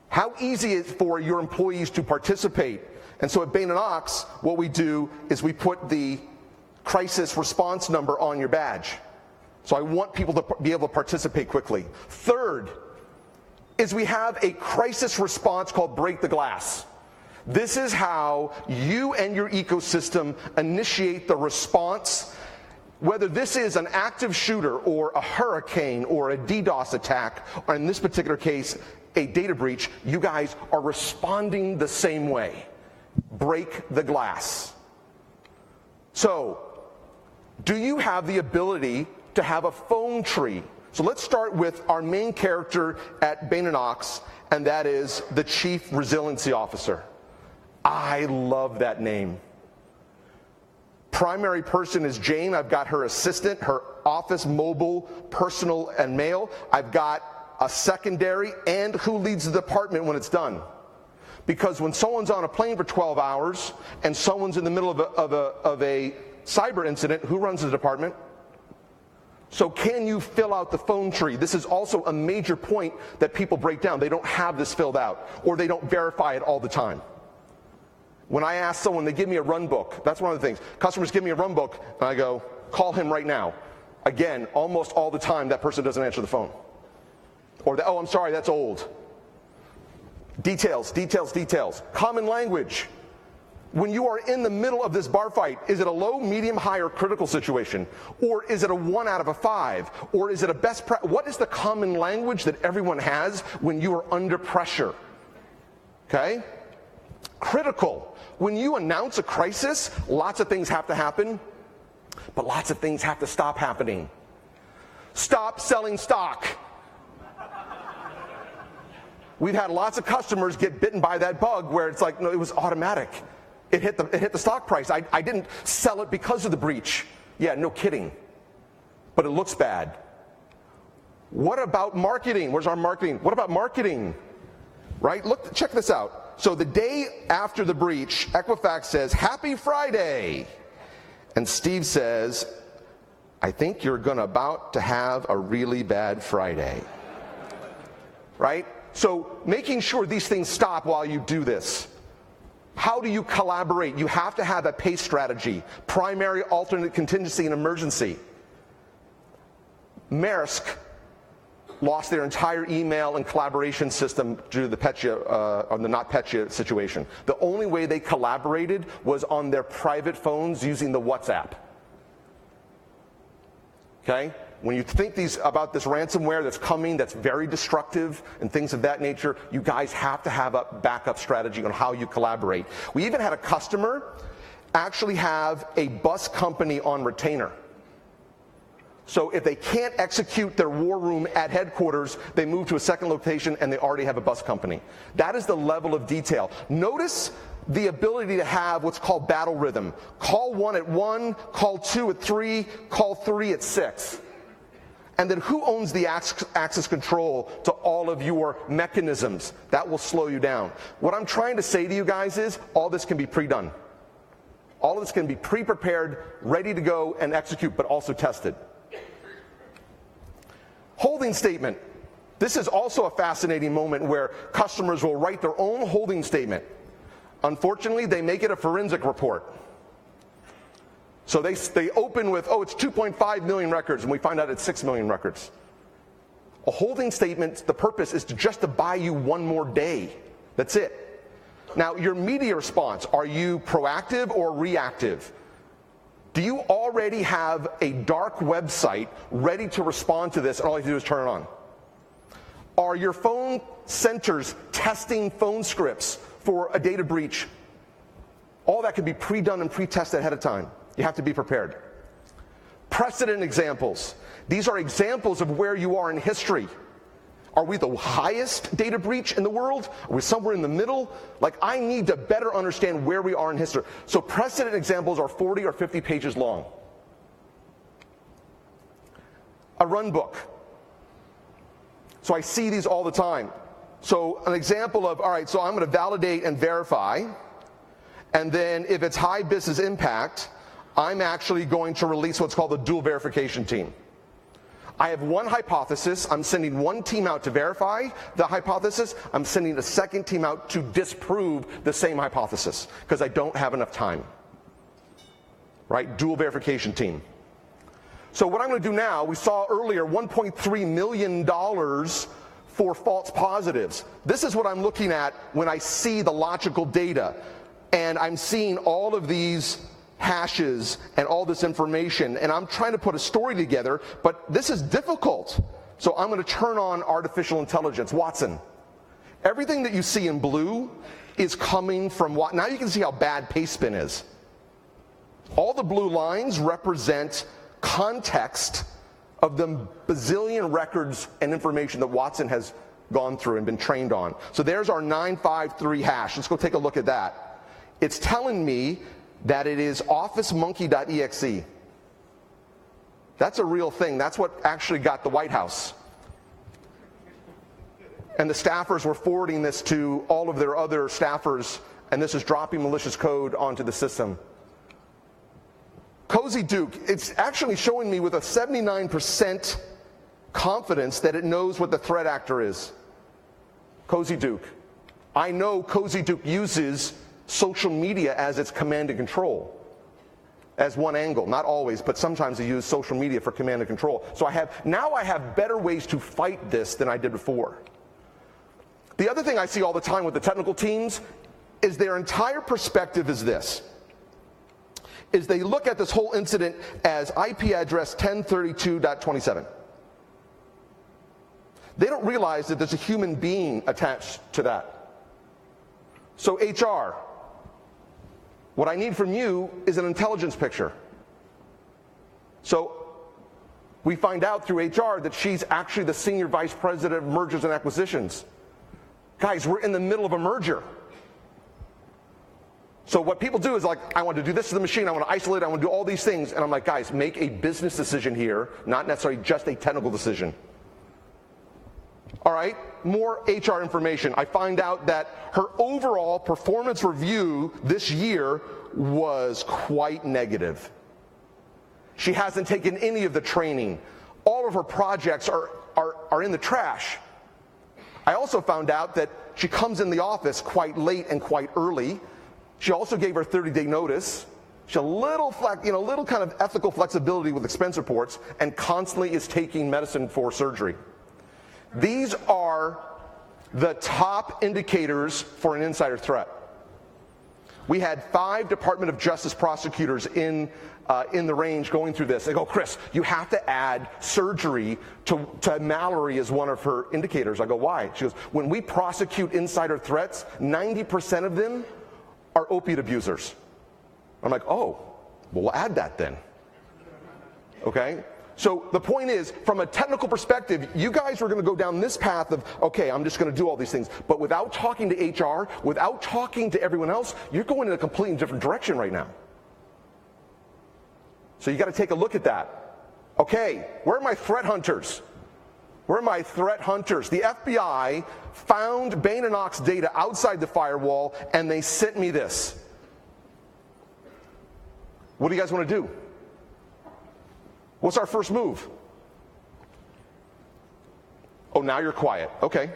How easy is it for your employees to participate? And so at Bain & Ox, what we do is we put the crisis response number on your badge. So I want people to be able to participate quickly. Third is we have a crisis response called Break the Glass. This is how you and your ecosystem initiate the response. Whether this is an active shooter or a hurricane or a DDoS attack, or in this particular case, a data breach, you guys are responding the same way. Break the glass. So, do you have the ability to have a phone tree So let's start with our main character at Bain & Ox, and that is the Chief Resiliency Officer. I love that name. Primary person is Jane. I've got her assistant, her office, mobile, personal, and mail. I've got a secondary, and who leads the department when it's done. Because when someone's on a plane for 12 hours and someone's in the middle of a cyber incident, who runs the department? So can you fill out the phone tree? This is also a major point that people break down. They don't have this filled out, or they don't verify it all the time. When I ask someone, they give me a run book. That's one of the things. Customers give me a run book, and I go, call him right now. Again, almost all the time, that person doesn't answer the phone. Or, oh, I'm sorry, that's old. Details, details, details. Common language. When you are in the middle of this bar fight, is it a low, medium, high, or critical situation? Or is it a 1 out of 5? Or is it a best practice? What is the common language that everyone has when you are under pressure? Okay? Critical. When you announce a crisis, lots of things have to happen, but lots of things have to stop happening. Stop selling stock. We've had lots of customers get bitten by that bug where it's like, no, it was automatic. It hit the stock price. I didn't sell it because of the breach. Yeah, no kidding. But it looks bad. What about marketing? Where's our marketing? What about marketing? Right? Look, check this out. So the day after the breach, Equifax says, Happy Friday. And Steve says, I think you're about to have a really bad Friday. Right? So making sure these things stop while you do this. How do you collaborate? You have to have a PACE strategy, primary, alternate, contingency, and emergency. Maersk lost their entire email and collaboration system due to the Petya, or the not Petya situation. The only way they collaborated was on their private phones using the WhatsApp. Okay? When you think about this ransomware that's coming, that's very destructive and things of that nature, you guys have to have a backup strategy on how you collaborate. We even had a customer actually have a bus company on retainer. So if they can't execute their war room at headquarters, they move to a second location and they already have a bus company. That is the level of detail. Notice the ability to have what's called battle rhythm. Call 1 at 1, call 2 at 3, call 3 at 6. And then who owns the access control to all of your mechanisms? That will slow you down. What I'm trying to say to you guys is all this can be pre-done. All of this can be pre-prepared, ready to go and execute, but also tested. Holding statement. This is also a fascinating moment where customers will write their own holding statement. Unfortunately, they make it a forensic report. So they open with, oh, it's 2.5 million records, and we find out it's 6 million records. A holding statement, the purpose is just to buy you one more day. That's it. Now, your media response, are you proactive or reactive? Do you already have a dark website ready to respond to this, and all you have to do is turn it on? Are your phone centers testing phone scripts for a data breach? All that can be pre-done and pre-tested ahead of time. You have to be prepared. Precedent examples. These are examples of where you are in history. Are we the highest data breach in the world? Are we somewhere in the middle? Like, I need to better understand where we are in history. So precedent examples are 40 or 50 pages long. A run book. So I see these all the time. So an example of, all right, so I'm going to validate and verify, and then if it's high business impact, I'm actually going to release what's called the dual verification team. I have one hypothesis. I'm sending one team out to verify the hypothesis. I'm sending a second team out to disprove the same hypothesis because I don't have enough time. Right? Dual verification team. So what I'm going to do now, we saw earlier $1.3 million for false positives. This is what I'm looking at when I see the logical data. And I'm seeing all of these hashes and all this information, and I'm trying to put a story together, but this is difficult. So I'm going to turn on artificial intelligence. Watson, everything that you see in blue is coming from what? Now you can see how bad pastebin is. All the blue lines represent context of the bazillion records and information that Watson has gone through and been trained on. So there's our 953 hash. Let's go take a look at that. It's telling me that it is officemonkey.exe. That's a real thing. That's what actually got the White House. And the staffers were forwarding this to all of their other staffers, and this is dropping malicious code onto the system. Cozy Duke, it's actually showing me with a 79% confidence that it knows what the threat actor is. Cozy Duke. I know Cozy Duke uses social media as its command and control. As one angle, not always, but sometimes they use social media for command and control. So now I have better ways to fight this than I did before. The other thing I see all the time with the technical teams is their entire perspective is this. Is they look at this whole incident as IP address 1032.27. They don't realize that there's a human being attached to that. So HR, what I need from you is an intelligence picture. So we find out through HR that she's actually the senior vice president of mergers and acquisitions. Guys, we're in the middle of a merger. So what people do is like, I want to do this to the machine, I want to isolate it, I want to do all these things. And I'm like, guys, make a business decision here, not necessarily just a technical decision. All right, more HR information. I find out that her overall performance review this year was quite negative. She hasn't taken any of the training. All of her projects are in the trash. I also found out that she comes in the office quite late and quite early. She also gave her 30-day notice. She has a little kind of ethical flexibility with expense reports, and constantly is taking medicine for surgery. These are the top indicators for an insider threat. We had 5 Department of Justice prosecutors in the range going through this. They go, Chris, you have to add surgery to Mallory as one of her indicators. I go, why? She goes, when we prosecute insider threats, 90% of them are opiate abusers. I'm like, oh, well, we'll add that then. Okay? So the point is, from a technical perspective, you guys are going to go down this path of, okay, I'm just going to do all these things. But without talking to HR, without talking to everyone else, you're going in a completely different direction right now. So you got to take a look at that. Okay, where are my threat hunters? Where are my threat hunters? The FBI found Bain & Knox data outside the firewall, and they sent me this. What do you guys want to do? What's our first move? Oh, now you're quiet. Okay.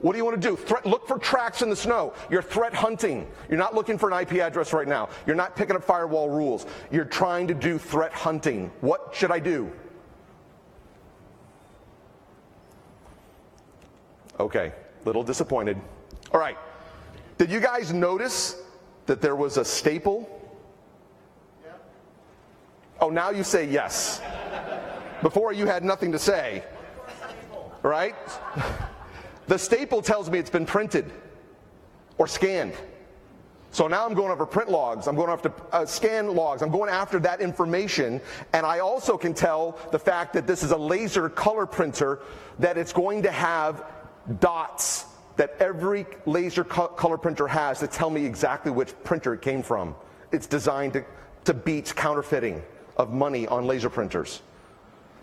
What do you want to do? Look for tracks in the snow. You're threat hunting. You're not looking for an IP address right now. You're not picking up firewall rules. You're trying to do threat hunting. What should I do? Okay, little disappointed. All right. Did you guys notice that there was a staple? Yeah. Oh, now you say yes. Before you had nothing to say. Right? The staple tells me it's been printed or scanned. So now I'm going over print logs, I'm going after scan logs, I'm going after that information, and I also can tell the fact that this is a laser color printer, that it's going to have dots that every laser color printer has to tell me exactly which printer it came from. It's designed to beat counterfeiting of money on laser printers.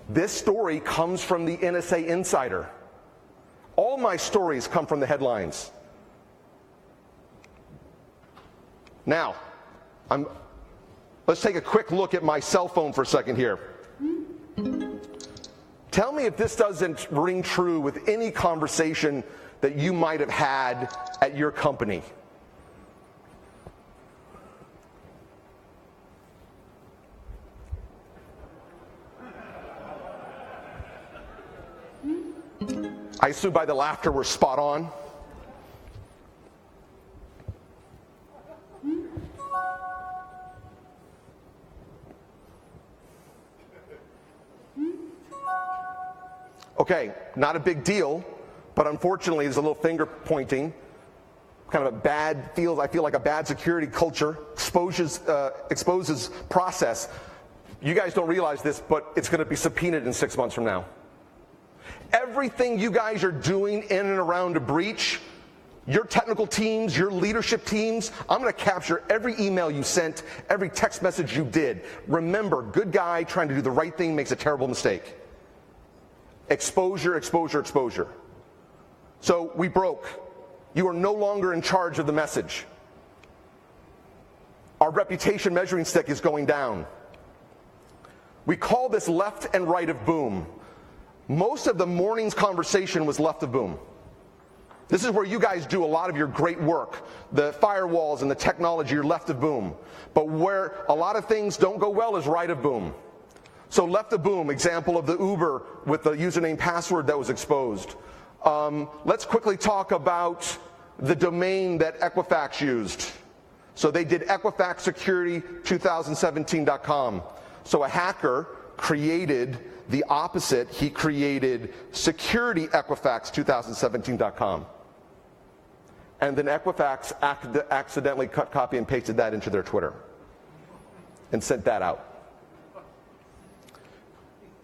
This story comes from the NSA Insider. All my stories come from the headlines. Now, let's take a quick look at my cell phone for a second here. Tell me if this doesn't ring true with any conversation that you might have had at your company. I assume by the laughter we're spot on. Okay, not a big deal, but unfortunately there's a little finger pointing, kind of I feel like a bad security culture, exposes process. you guys don't realize this, but it's going to be subpoenaed in 6 months from now. Everything you guys are doing in and around a breach, your technical teams, your leadership teams, I'm going to capture every email you sent, every text message you did. Remember, good guy trying to do the right thing makes a terrible mistake. Exposure, exposure, exposure. So we broke. You are no longer in charge of the message. Our reputation measuring stick is going down. We call this left and right of boom. Most of the morning's conversation was left of boom. This is where you guys do a lot of your great work. The firewalls and the technology are left of boom. But where a lot of things don't go well is right of boom. So left of boom, example of the Uber with the username password that was exposed. Let's quickly talk about the domain that Equifax used. So they did EquifaxSecurity2017.com. So a hacker created the opposite. He created SecurityEquifax2017.com. And then Equifax accidentally cut, copy, and pasted that into their Twitter and sent that out.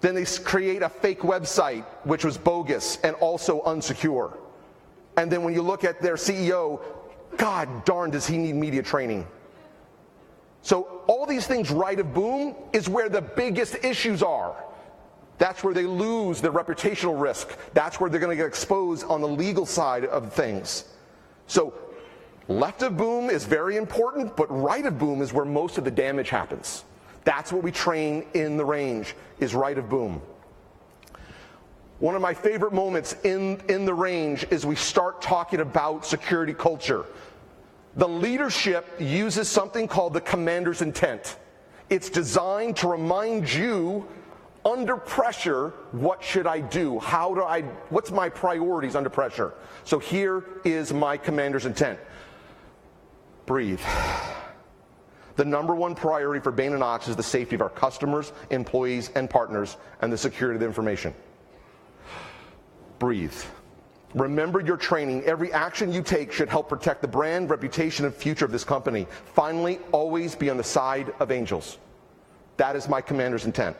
Then they create a fake website, which was bogus and also unsecure. And then when you look at their CEO, God darn, does he need media training? So all these things right of boom is where the biggest issues are. That's where they lose their reputational risk. That's where they're going to get exposed on the legal side of things. So left of boom is very important, but right of boom is where most of the damage happens. That's what we train in the range, is right of boom. One of my favorite moments in the range is we start talking about security culture. The leadership uses something called the commander's intent. It's designed to remind you under pressure, what should I do? What's my priorities under pressure? So here is my commander's intent. Breathe. The number one priority for Bain & Ox is the safety of our customers, employees, and partners, and the security of the information. Breathe. Remember your training. Every action you take should help protect the brand, reputation, and future of this company. Finally, always be on the side of angels. That is my commander's intent.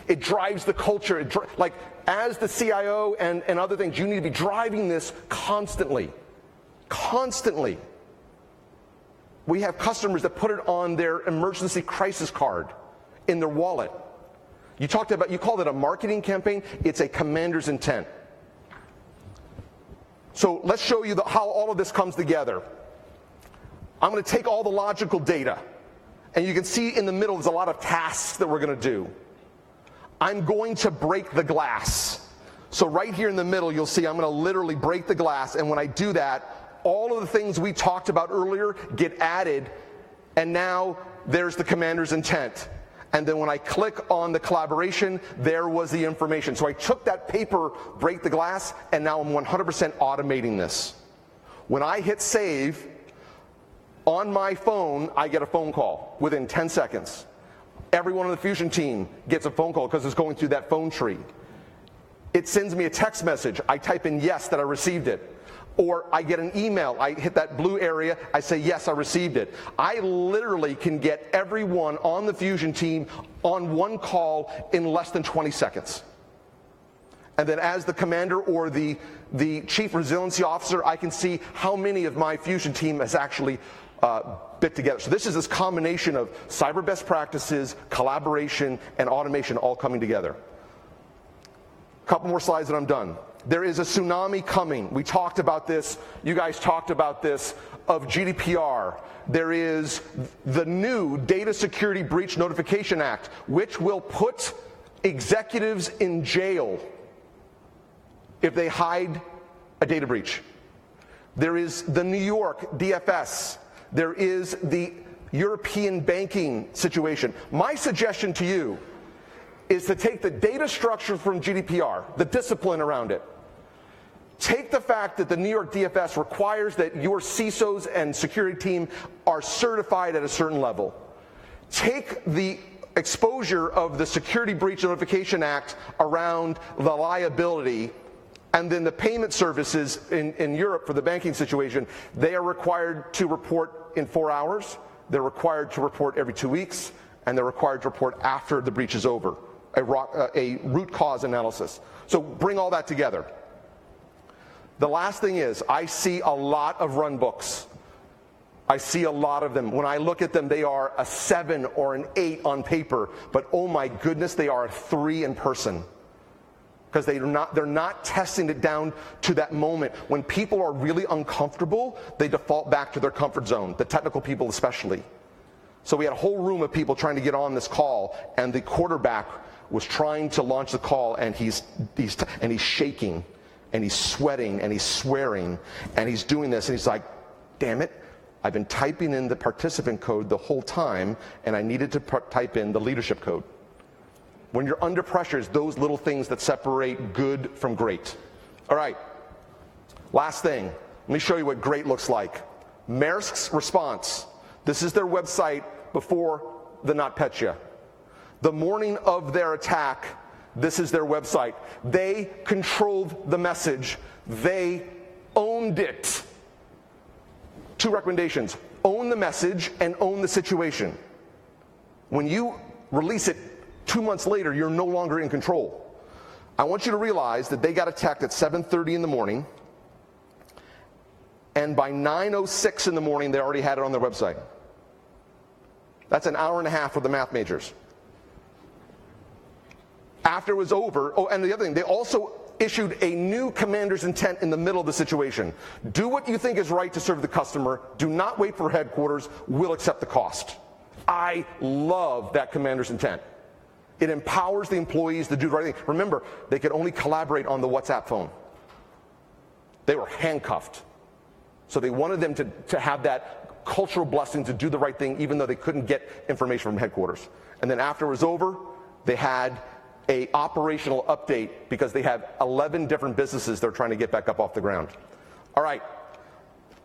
It drives the culture. Like, as the CIO and other things, you need to be driving this constantly. Constantly. We have customers that put it on their emergency crisis card in their wallet. You called it a marketing campaign. It's a commander's intent. So let's show you how all of this comes together. I'm going to take all the logical data, and you can see in the middle there's a lot of tasks that we're going to do. I'm going to break the glass. So right here in the middle, you'll see I'm going to literally break the glass, and when I do that, all of the things we talked about earlier get added, and now there's the commander's intent. And then when I click on the collaboration, there was the information. So I took that paper, break the glass, and now I'm 100% automating this. When I hit save, on my phone, I get a phone call within 10 seconds. Everyone on the Fusion team gets a phone call because it's going through that phone tree. It sends me a text message. I type in yes that I received it. Or I get an email, I hit that blue area, I say, yes, I received it. I literally can get everyone on the Fusion team on one call in less than 20 seconds. And then as the commander or the chief resiliency officer, I can see how many of my Fusion team has actually bit together. So this is this combination of cyber best practices, collaboration, and automation all coming together. A couple more slides and I'm done. There is a tsunami coming. We talked about this. You guys talked about this, of GDPR. There is the new Data Security Breach Notification Act, which will put executives in jail if they hide a data breach. There is the New York DFS. There is the European banking situation. My suggestion to you is to take the data structure from GDPR, the discipline around it. Take the fact that the New York DFS requires that your CISOs and security team are certified at a certain level. Take the exposure of the Security Breach Notification Act around the liability, and then the payment services in Europe for the banking situation, they are required to report in 4 hours. They're required to report every 2 weeks. and they're required to report after the breach is over, a root cause analysis. So bring all that together. The last thing is, I see a lot of run books. I see a lot of them. When I look at them, they are a 7 or an 8 on paper, but oh my goodness, they are a 3 in person. Because they're not testing it down to that moment. When people are really uncomfortable, they default back to their comfort zone, the technical people especially. So we had a whole room of people trying to get on this call, and the quarterback was trying to launch the call, and he's shaking, and he's sweating, and he's swearing, and he's doing this, and he's like, damn it, I've been typing in the participant code the whole time, and I needed to type in the leadership code. When you're under pressure, it's those little things that separate good from great. All right, last thing. Let me show you what great looks like. Maersk's response. This is their website before the NotPetya. The morning of their attack, this is their website. They controlled the message. They owned it. 2 recommendations. Own the message and own the situation. When you release it 2 months later, you're no longer in control. I want you to realize that they got attacked at 7:30 in the morning, and by 9:06 in the morning, they already had it on their website. That's an hour and a half for the math majors. After it was over, oh, and the other thing, they also issued a new commander's intent in the middle of the situation. Do what you think is right to serve the customer. Do not wait for headquarters. We'll accept the cost. I love that commander's intent. It empowers the employees to do the right thing. Remember, they could only collaborate on the WhatsApp phone. They were handcuffed. So they wanted them to have that cultural blessing to do the right thing, even though they couldn't get information from headquarters. And then after it was over, they had an operational update because they have 11 different businesses they're trying to get back up off the ground. All right.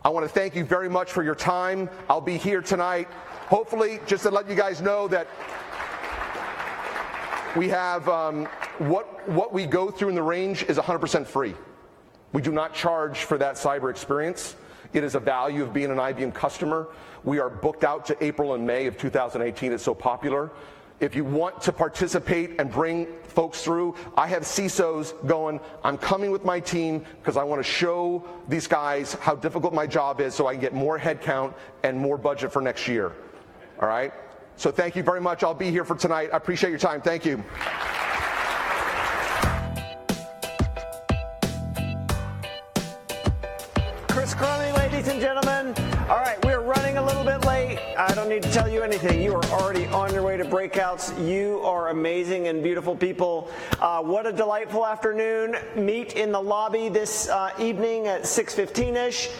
I want to thank you very much for your time. I'll be here tonight. Hopefully, just to let you guys know that we have what we go through in the range is 100% free. We do not charge for that cyber experience. It is a value of being an IBM customer. We are booked out to April and May of 2018. It's so popular. If you want to participate and bring folks through, I have CISOs going, I'm coming with my team because I want to show these guys how difficult my job is so I can get more headcount and more budget for next year. All right? So thank you very much. I'll be here for tonight. I appreciate your time. Thank you. Chris Crummy, ladies and gentlemen. All right, we're running a little bit late. I don't need to tell you anything. You are already on your way to breakouts. You are amazing and beautiful people. What a delightful afternoon. Meet in the lobby this evening at 6:15-ish.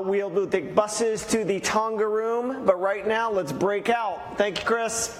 We'll take buses to the Tonga room, but right now, let's break out. Thank you, Chris.